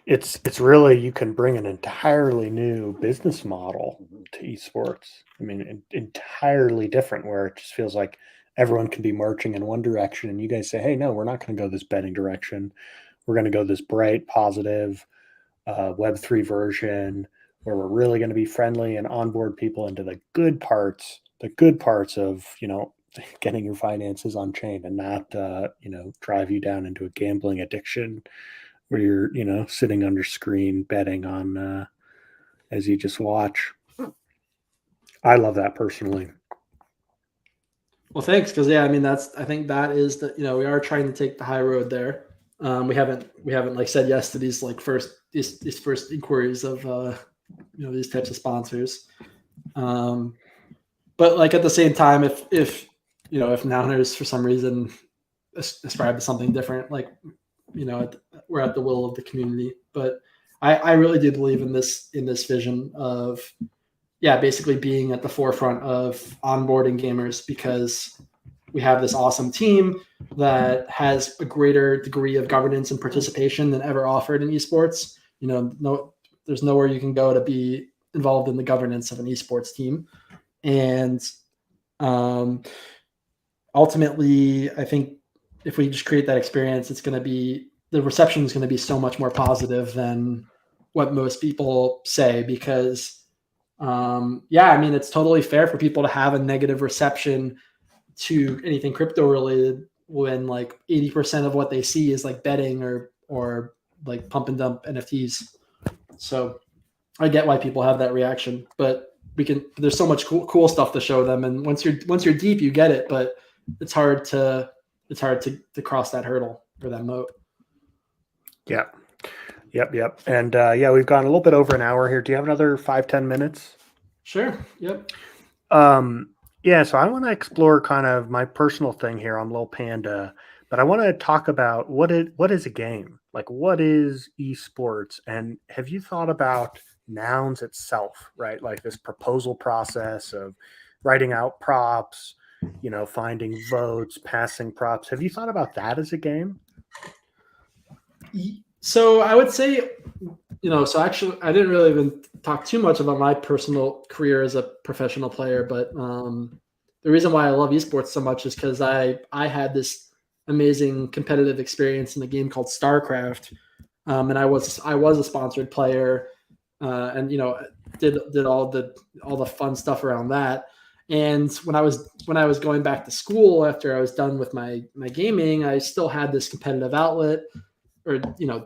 It's really, you can bring an entirely new business model to esports. I mean, entirely different, where it just feels like everyone can be marching in one direction, and you guys say, hey, no, we're not going to go this betting direction. We're going to go this bright, positive Web3 version, where we're really going to be friendly and onboard people into the good parts of, getting your finances on chain, and not, drive you down into a gambling addiction where you're, sitting under screen betting on as you just watch. I love that personally. Well, thanks. Because I think that is the, we are trying to take the high road there. We haven't said yes to these these first inquiries of these types of sponsors. But at the same time, if Nouners for some reason ascribe to something different, we're at the will of the community. But I really do believe in this vision of, basically being at the forefront of onboarding gamers, because we have this awesome team that has a greater degree of governance and participation than ever offered in esports. There's nowhere you can go to be involved in the governance of an esports team. And um, ultimately, I think if we just create that experience, it's going to be the reception is going to be so much more positive than what most people say. Because yeah, I mean, it's totally fair for people to have a negative reception to anything crypto related when like 80% of what they see is like betting or like pump and dump NFTs. So I get why people have that reaction, but there's so much cool stuff to show them, and once you're deep, you get it, but it's hard to cross that hurdle or that moat. Yeah. Yep. And yeah, we've gone a little bit over an hour here. Do you have another 5-10 minutes? Sure. Yep. Yeah, so I want to explore kind of my personal thing here on Lil Panda, but I want to talk about what is a game? Like, what is esports? And have you thought about Nouns itself, right? Like this proposal process of writing out props, finding votes, passing props. Have you thought about that as a game? So I would say, so actually I didn't really even talk too much about my personal career as a professional player, but the reason why I love esports so much is because I had this amazing competitive experience in a game called StarCraft, and I was a sponsored player, and did all the fun stuff around that. And when I was going back to school after I was done with my gaming, I still had this competitive outlet or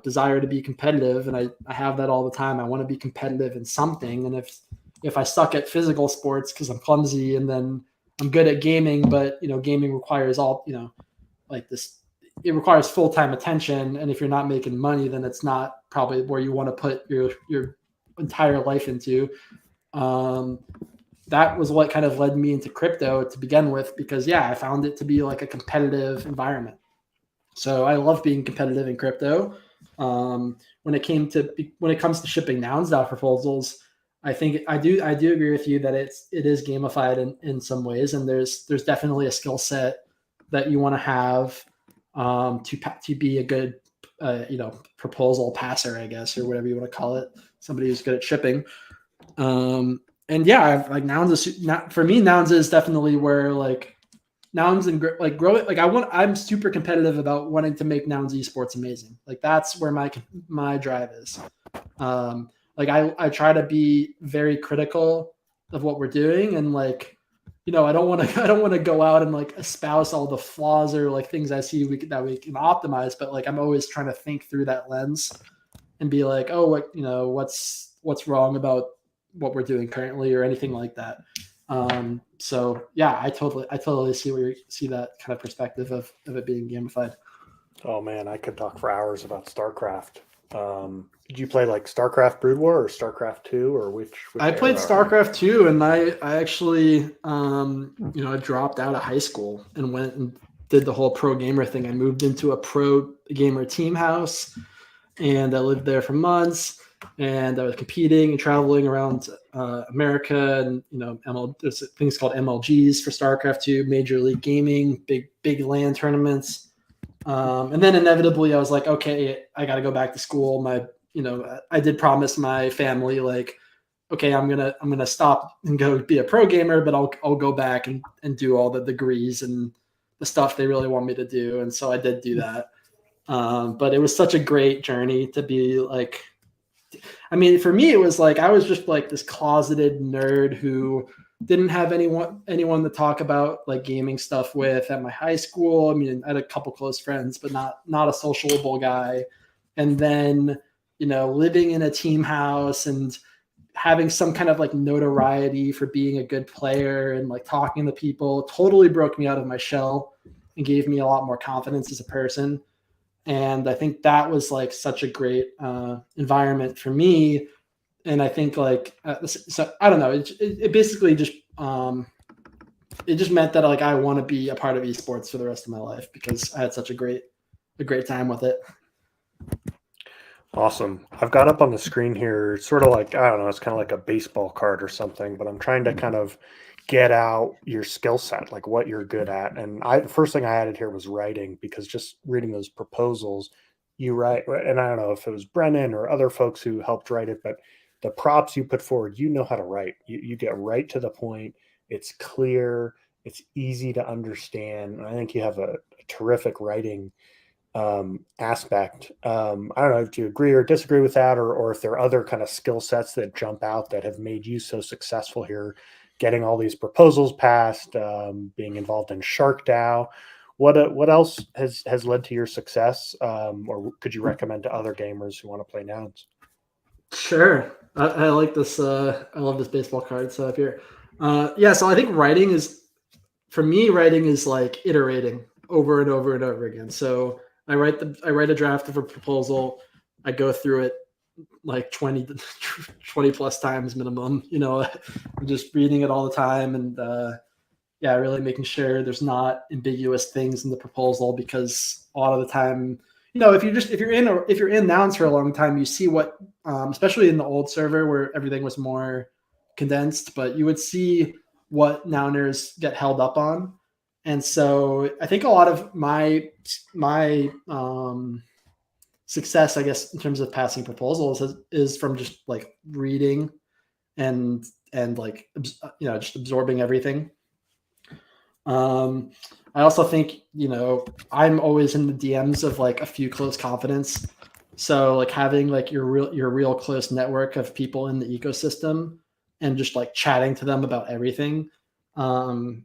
desire to be competitive, and I have that all the time. I want to be competitive in something, and if I suck at physical sports because I'm clumsy, and then I'm good at gaming, but gaming requires all like this, it requires full-time attention, and if you're not making money, then it's not probably where you want to put your entire life into. That was what kind of led me into crypto to begin with, because I found it to be like a competitive environment. So I love being competitive in crypto. When it comes to shipping nouns DAO proposals, I think I do agree with you that it is gamified in some ways, and there's definitely a skill set that you want to have to be a good proposal passer, I guess, or whatever you want to call it, somebody who's good at shipping. And like nouns is not for me. Nouns is definitely where like nouns and like grow it. Like I'm super competitive about wanting to make nouns esports amazing. Like that's where my drive is. Like I try to be very critical of what we're doing, and like I don't want to go out and like espouse all the flaws or like things I see that we can optimize, but like I'm always trying to think through that lens and be like, oh, what's wrong about what we're doing currently or anything like that. So yeah, I totally see that kind of perspective of it being gamified. Oh man, I could talk for hours about StarCraft. Did you play like StarCraft Brood War or StarCraft 2 or which I played StarCraft 2, and I actually I dropped out of high school and went and did the whole pro gamer thing. I moved into a pro gamer team house, and I lived there for months, and I was competing and traveling around America, and there's things called MLGs for StarCraft 2, Major League Gaming, big LAN tournaments. And then inevitably I was like, okay, I got to go back to school. I did promise my family, like, okay, I'm going to stop and go be a pro gamer, but I'll go back and do all the degrees and the stuff they really want me to do. And so I did do that. But it was such a great journey to be like, I mean, for me, it was like, I was just like this closeted nerd who didn't have anyone to talk about like gaming stuff with at my high school. I mean, I had a couple close friends, but not a sociable guy. And then, living in a team house and having some kind of like notoriety for being a good player and like talking to people totally broke me out of my shell and gave me a lot more confidence as a person. And I think that was like such a great environment for me. And I think like, so I don't know, it basically just, it just meant that like, I want to be a part of esports for the rest of my life because I had such a great time with it. Awesome. I've got up on the screen here, sort of like, I don't know, it's kind of like a baseball card or something, but I'm trying to kind of get out your skill set, like what you're good at. And the first thing I added here was writing, because just reading those proposals, you write, and I don't know if it was Brennan or other folks who helped write it, but the props you put forward, how to write. You get right to the point. It's clear. It's easy to understand. And I think you have a terrific writing aspect. I don't know if you agree or disagree with that, or if there are other kind of skill sets that jump out that have made you so successful here, getting all these proposals passed, being involved in Shark DAO. What else has led to your success, or could you recommend to other gamers who want to play Nouns? Sure. I like this. I love this baseball card setup here. Yeah, so I think writing is like iterating over and over and over again. So I write a draft of a proposal. I go through it like 20 plus times minimum. I'm just reading it all the time, and really making sure there's not ambiguous things in the proposal, because a lot of the time, if you're in Nouns for a long time, you see what, especially in the old server where everything was more condensed, but you would see what Nouners get held up on. And so I think a lot of my success, I guess, in terms of passing proposals is from just like reading and like, just absorbing everything. I also think, I'm always in the DMs of like a few close confidants. So like having like your real close network of people in the ecosystem and just like chatting to them about everything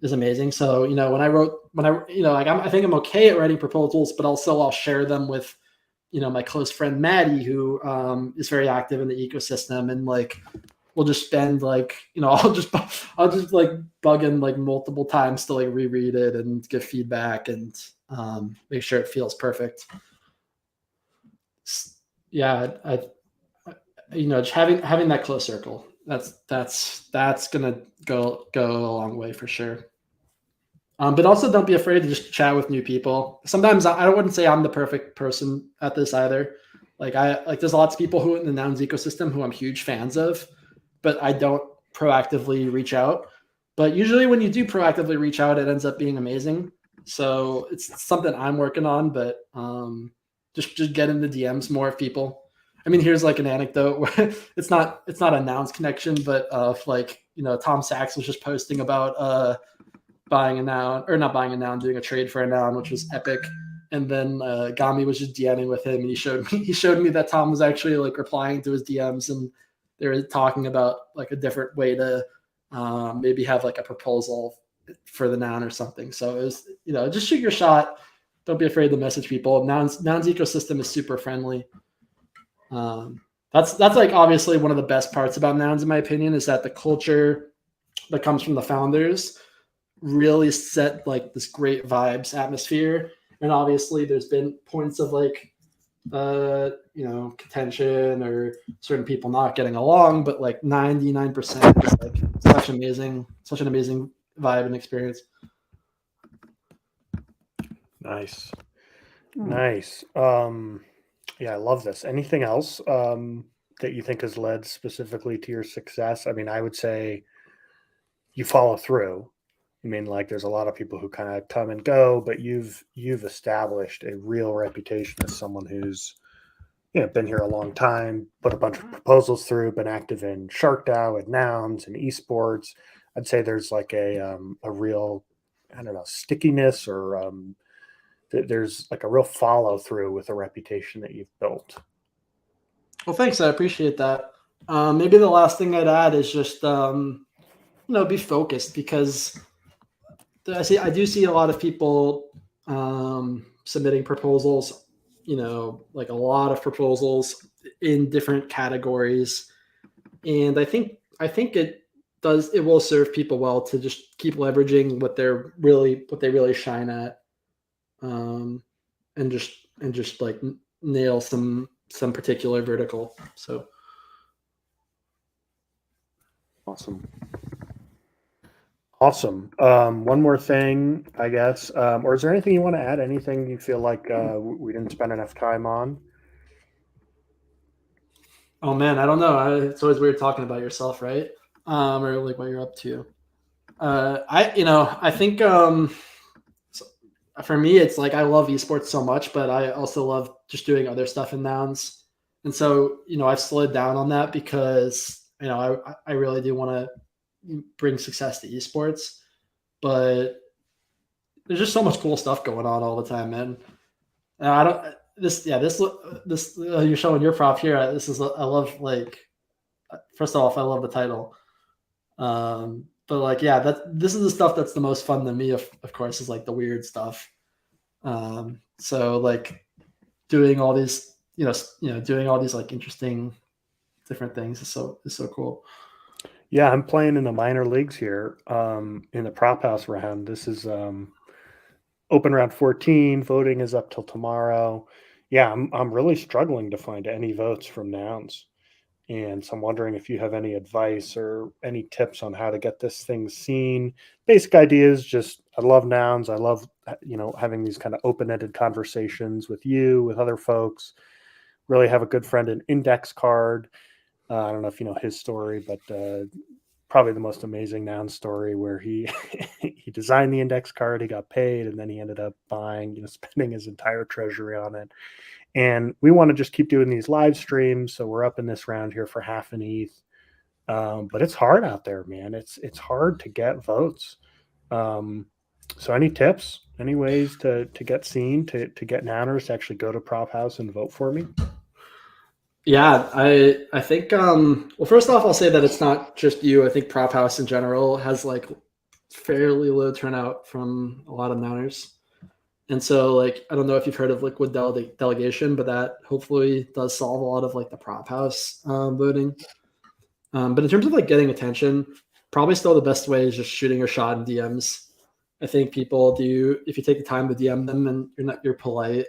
is amazing. So, I think I'm okay at writing proposals, but also I'll share them with, my close friend Maddie, who is very active in the ecosystem, and like we'll just spend like, I'll just like bug in like multiple times to like reread it and give feedback and make sure it feels perfect. Yeah, just having that close circle, that's gonna go a long way for sure. But also don't be afraid to just chat with new people. Sometimes I wouldn't say I'm the perfect person at this either. Like there's lots of people who in the Nouns ecosystem who I'm huge fans of, but I don't proactively reach out. But usually when you do proactively reach out, it ends up being amazing. So it's something I'm working on, but just get in the DMs more of people. I mean, here's like an anecdote where it's not a Nouns connection, but Tom Sachs was just posting about buying a noun, or not buying a noun, doing a trade for a noun, which was epic. And then Gami was just DMing with him, and he showed me that Tom was actually like replying to his DMs, and they were talking about like a different way to maybe have like a proposal for the noun or something. So it was, just shoot your shot. Don't be afraid to message people. Nouns ecosystem is super friendly. That's like obviously one of the best parts about Nouns, in my opinion, is that the culture that comes from the founders really set like this great vibes atmosphere. And obviously there's been points of like contention or certain people not getting along, but like 99% is like such an amazing vibe and experience. Nice. Yeah, I love this. Anything else that you think has led specifically to your success? I mean, I would say you follow through. I mean, like there's a lot of people who kind of come and go, but you've established a real reputation as someone who's been here a long time, put a bunch of proposals through, been active in Shark DAO and Nouns and esports. I'd say there's like a real, I don't know, stickiness, or there's like a real follow through with a reputation that you've built. Well, thanks. I appreciate that. Maybe the last thing I'd add is just, be focused, because I do see a lot of people submitting proposals, like a lot of proposals in different categories. And I think it will serve people well to just keep leveraging what they really shine at, and just like nail some particular vertical. So Awesome. One more thing, I guess, or is there anything you want to add? Anything you feel like we didn't spend enough time on? Oh man, I don't know. It's always weird talking about yourself, right? Or like what you're up to. I think for me, it's like I love esports so much, but I also love just doing other stuff in Nouns. And so, I've slowed down on that because, I really do want to bring success to esports. But there's just so much cool stuff going on all the time, man. And I don't this you're showing your prop here. This is I love, like, first off, I love the title. But like, yeah, this is the stuff that's the most fun to me. Of course, is like the weird stuff. So like doing all these, doing all these like interesting different things is so cool. Yeah, I'm playing in the minor leagues here in the prop house round. This is open round 14. Voting is up till tomorrow. Yeah, I'm really struggling to find any votes from Nouns. And so I'm wondering if you have any advice or any tips on how to get this thing seen. Basic idea is just, I love Nouns. I love, having these kind of open-ended conversations with you, with other folks. Really have a good friend in Index Card. I don't know if you know his story, but probably the most amazing Nouns story, where he he designed the Index Card, he got paid, and then he ended up buying, spending his entire treasury on it. And we want to just keep doing these live streams. So we're up in this round here for half an ETH. But it's hard out there, man. It's hard to get votes. So any tips, any ways to get seen, to get Nouners to actually go to Prop House and vote for me? Yeah, I think well, first off, I'll say that it's not just you. I think Prop House in general has like fairly low turnout from a lot of Nouners. And so, like, I don't know if you've heard of Liquid Delegation, but that hopefully does solve a lot of like the Prop House voting. But in terms of like getting attention, probably still the best way is just shooting your shot in DMs. I think people do, if you take the time to DM them and you're polite,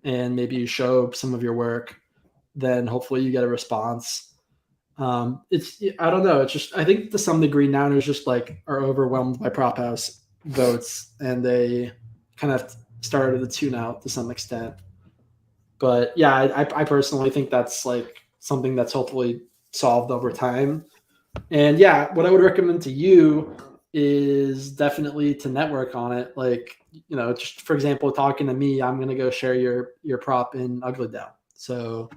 and maybe you show some of your work, then hopefully you get a response. I don't know. It's just, I think to some degree Nouners just like are overwhelmed by Prop House votes, and they kind of started to tune out to some extent. But yeah, I personally think that's like something that's hopefully solved over time. And yeah, what I would recommend to you is definitely to network on it. Like, just for example, talking to me, I'm gonna go share your prop in UglyDAO. So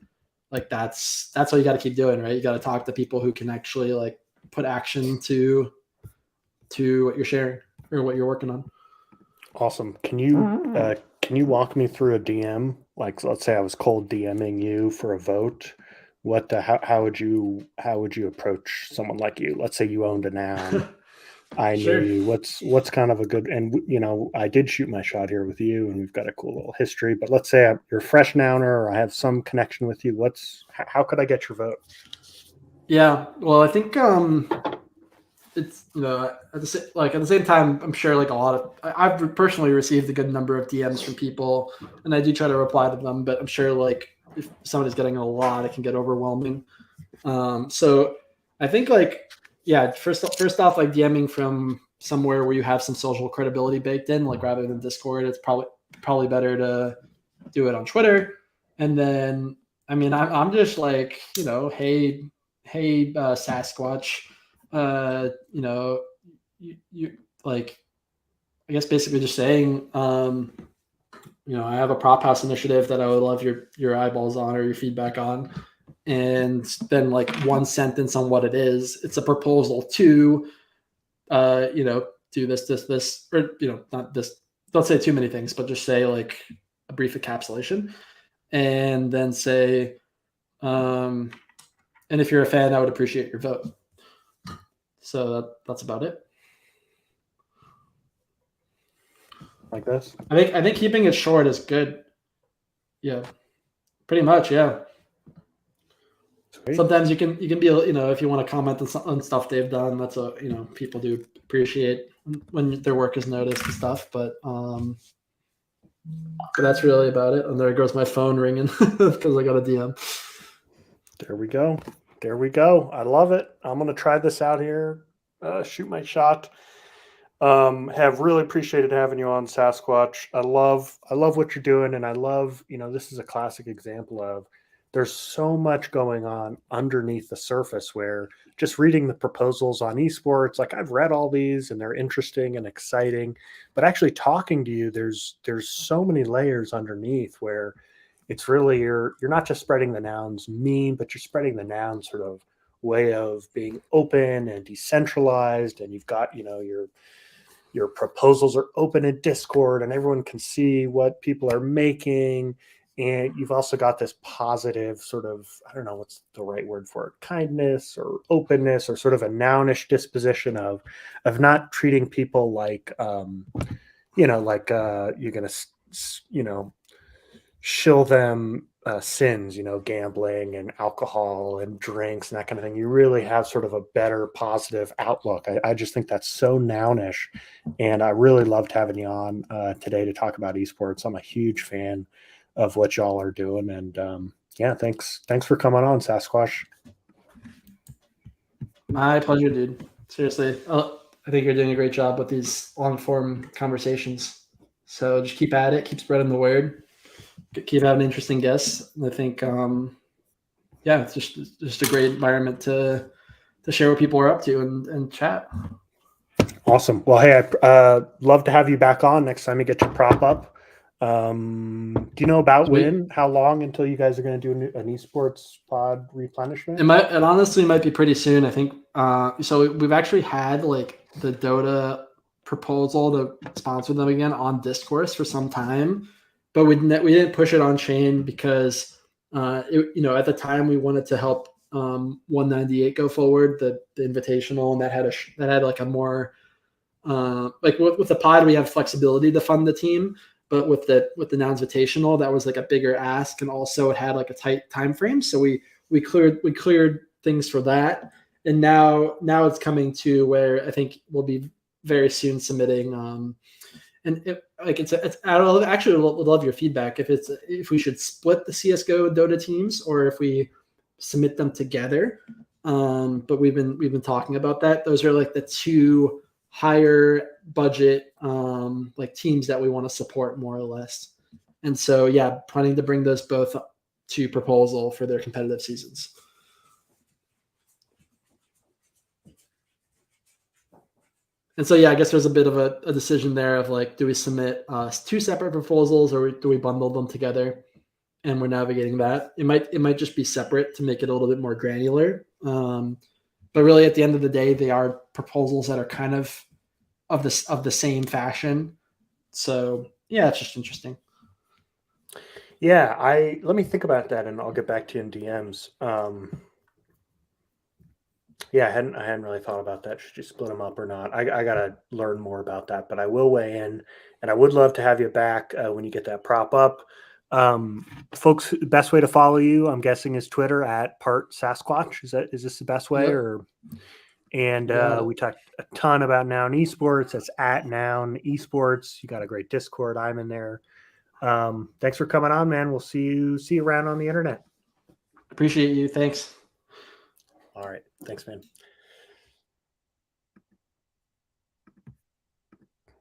like that's all you got to keep doing, right? You got to talk to people who can actually like put action to what you're sharing or what you're working on. Awesome. Can you walk me through a DM? Like, let's say I was cold DMing you for a vote. How would you approach someone like you? Let's say you owned a Noun. I Sure. knew you. What's kind of a good, and I did shoot my shot here with you, and we've got a cool little history. But let's say you're a fresh Nouner, or I have some connection with you. How could I get your vote? Yeah, well, I think it's at the same time, I'm sure like I've personally received a good number of DMs from people, and I do try to reply to them. But I'm sure like if somebody's getting a lot, it can get overwhelming. So I think like, yeah, first off, like DMing from somewhere where you have some social credibility baked in, like rather than Discord, it's probably better to do it on Twitter. And then, I mean, I'm just like, hey, Sasquatch, you like, I guess basically just saying, I have a Prop House initiative that I would love your eyeballs on or your feedback on. And then like one sentence on what it is. It's a proposal to, do this, or, not this, don't say too many things, but just say like a brief encapsulation, and then say, and if you're a fan, I would appreciate your vote. So that's about it. Like this? I think keeping it short is good. Yeah, pretty much. Yeah. Sweet. Sometimes you can be, if you want to comment on stuff they've done, that's people do appreciate when their work is noticed and stuff. But that's really about it. And there goes my phone ringing because I got a DM. There we go. I love it. I'm going to try this out here. Shoot my shot. Have really appreciated having you on, Sasquatch. I love what you're doing, and I love, this is a classic example of there's so much going on underneath the surface, where just reading the proposals on esports, like I've read all these and they're interesting and exciting, but actually talking to you, there's so many layers underneath where it's really, you're not just spreading the Nouns meme, but you're spreading the Nouns sort of way of being open and decentralized, and you've got, your proposals are open in Discord and everyone can see what people are making. And you've also got this positive sort of, I don't know what's the right word for it, kindness or openness, or sort of a nounish disposition of not treating people like, you're going to, shill them sins, gambling and alcohol and drinks and that kind of thing. You really have sort of a better positive outlook. I just think that's so nounish. And I really loved having you on today to talk about esports. I'm a huge fan of what y'all are doing. And thanks for coming on, Sasquatch. My pleasure, dude. Seriously. I think you're doing a great job with these long form conversations. So just keep at it, keep spreading the word. Keep having interesting guests. I think, it's just a great environment to share what people are up to and chat. Awesome. Well, hey, I'd love to have you back on next time you get your prop up. Do you know about how long until you guys are going to do an esports pod replenishment? It honestly might be pretty soon. I think. So we've actually had like the Dota proposal to sponsor them again on Discourse for some time. But we didn't push it on chain because, at the time we wanted to help 198 go forward, the invitational, and that had like a more like with the pod we have flexibility to fund the team, but with the non-invitational that was like a bigger ask, and also it had like a tight time frame. So we cleared things for that, and now it's coming to where I think we'll be very soon submitting. I actually would love your feedback if we should split the CS:GO Dota teams or if we submit them together. But we've been talking about that. Those are like the two higher budget like teams that we want to support more or less. And so planning to bring those both to proposal for their competitive seasons. And so, I guess there's a bit of a decision there of like, do we submit two separate proposals or do we bundle them together? And we're navigating that. It might just be separate to make it a little bit more granular. But really, at the end of the day, they are proposals that are kind of the same fashion. So it's just interesting. Yeah, let me think about that, and I'll get back to you in DMs. I hadn't really thought about that. Should you split them up or not? I gotta learn more about that, but I will weigh in, and I would love to have you back when you get that prop up. Folks, the best way to follow you, I'm guessing, is Twitter at Part Sasquatch. Is this the best way? Yep. We talked a ton about Noun Esports. That's at Noun Esports. You got a great Discord. I'm in there. Thanks for coming on, man. We'll see you around on the internet. Appreciate you. Thanks. All right. Thanks, man.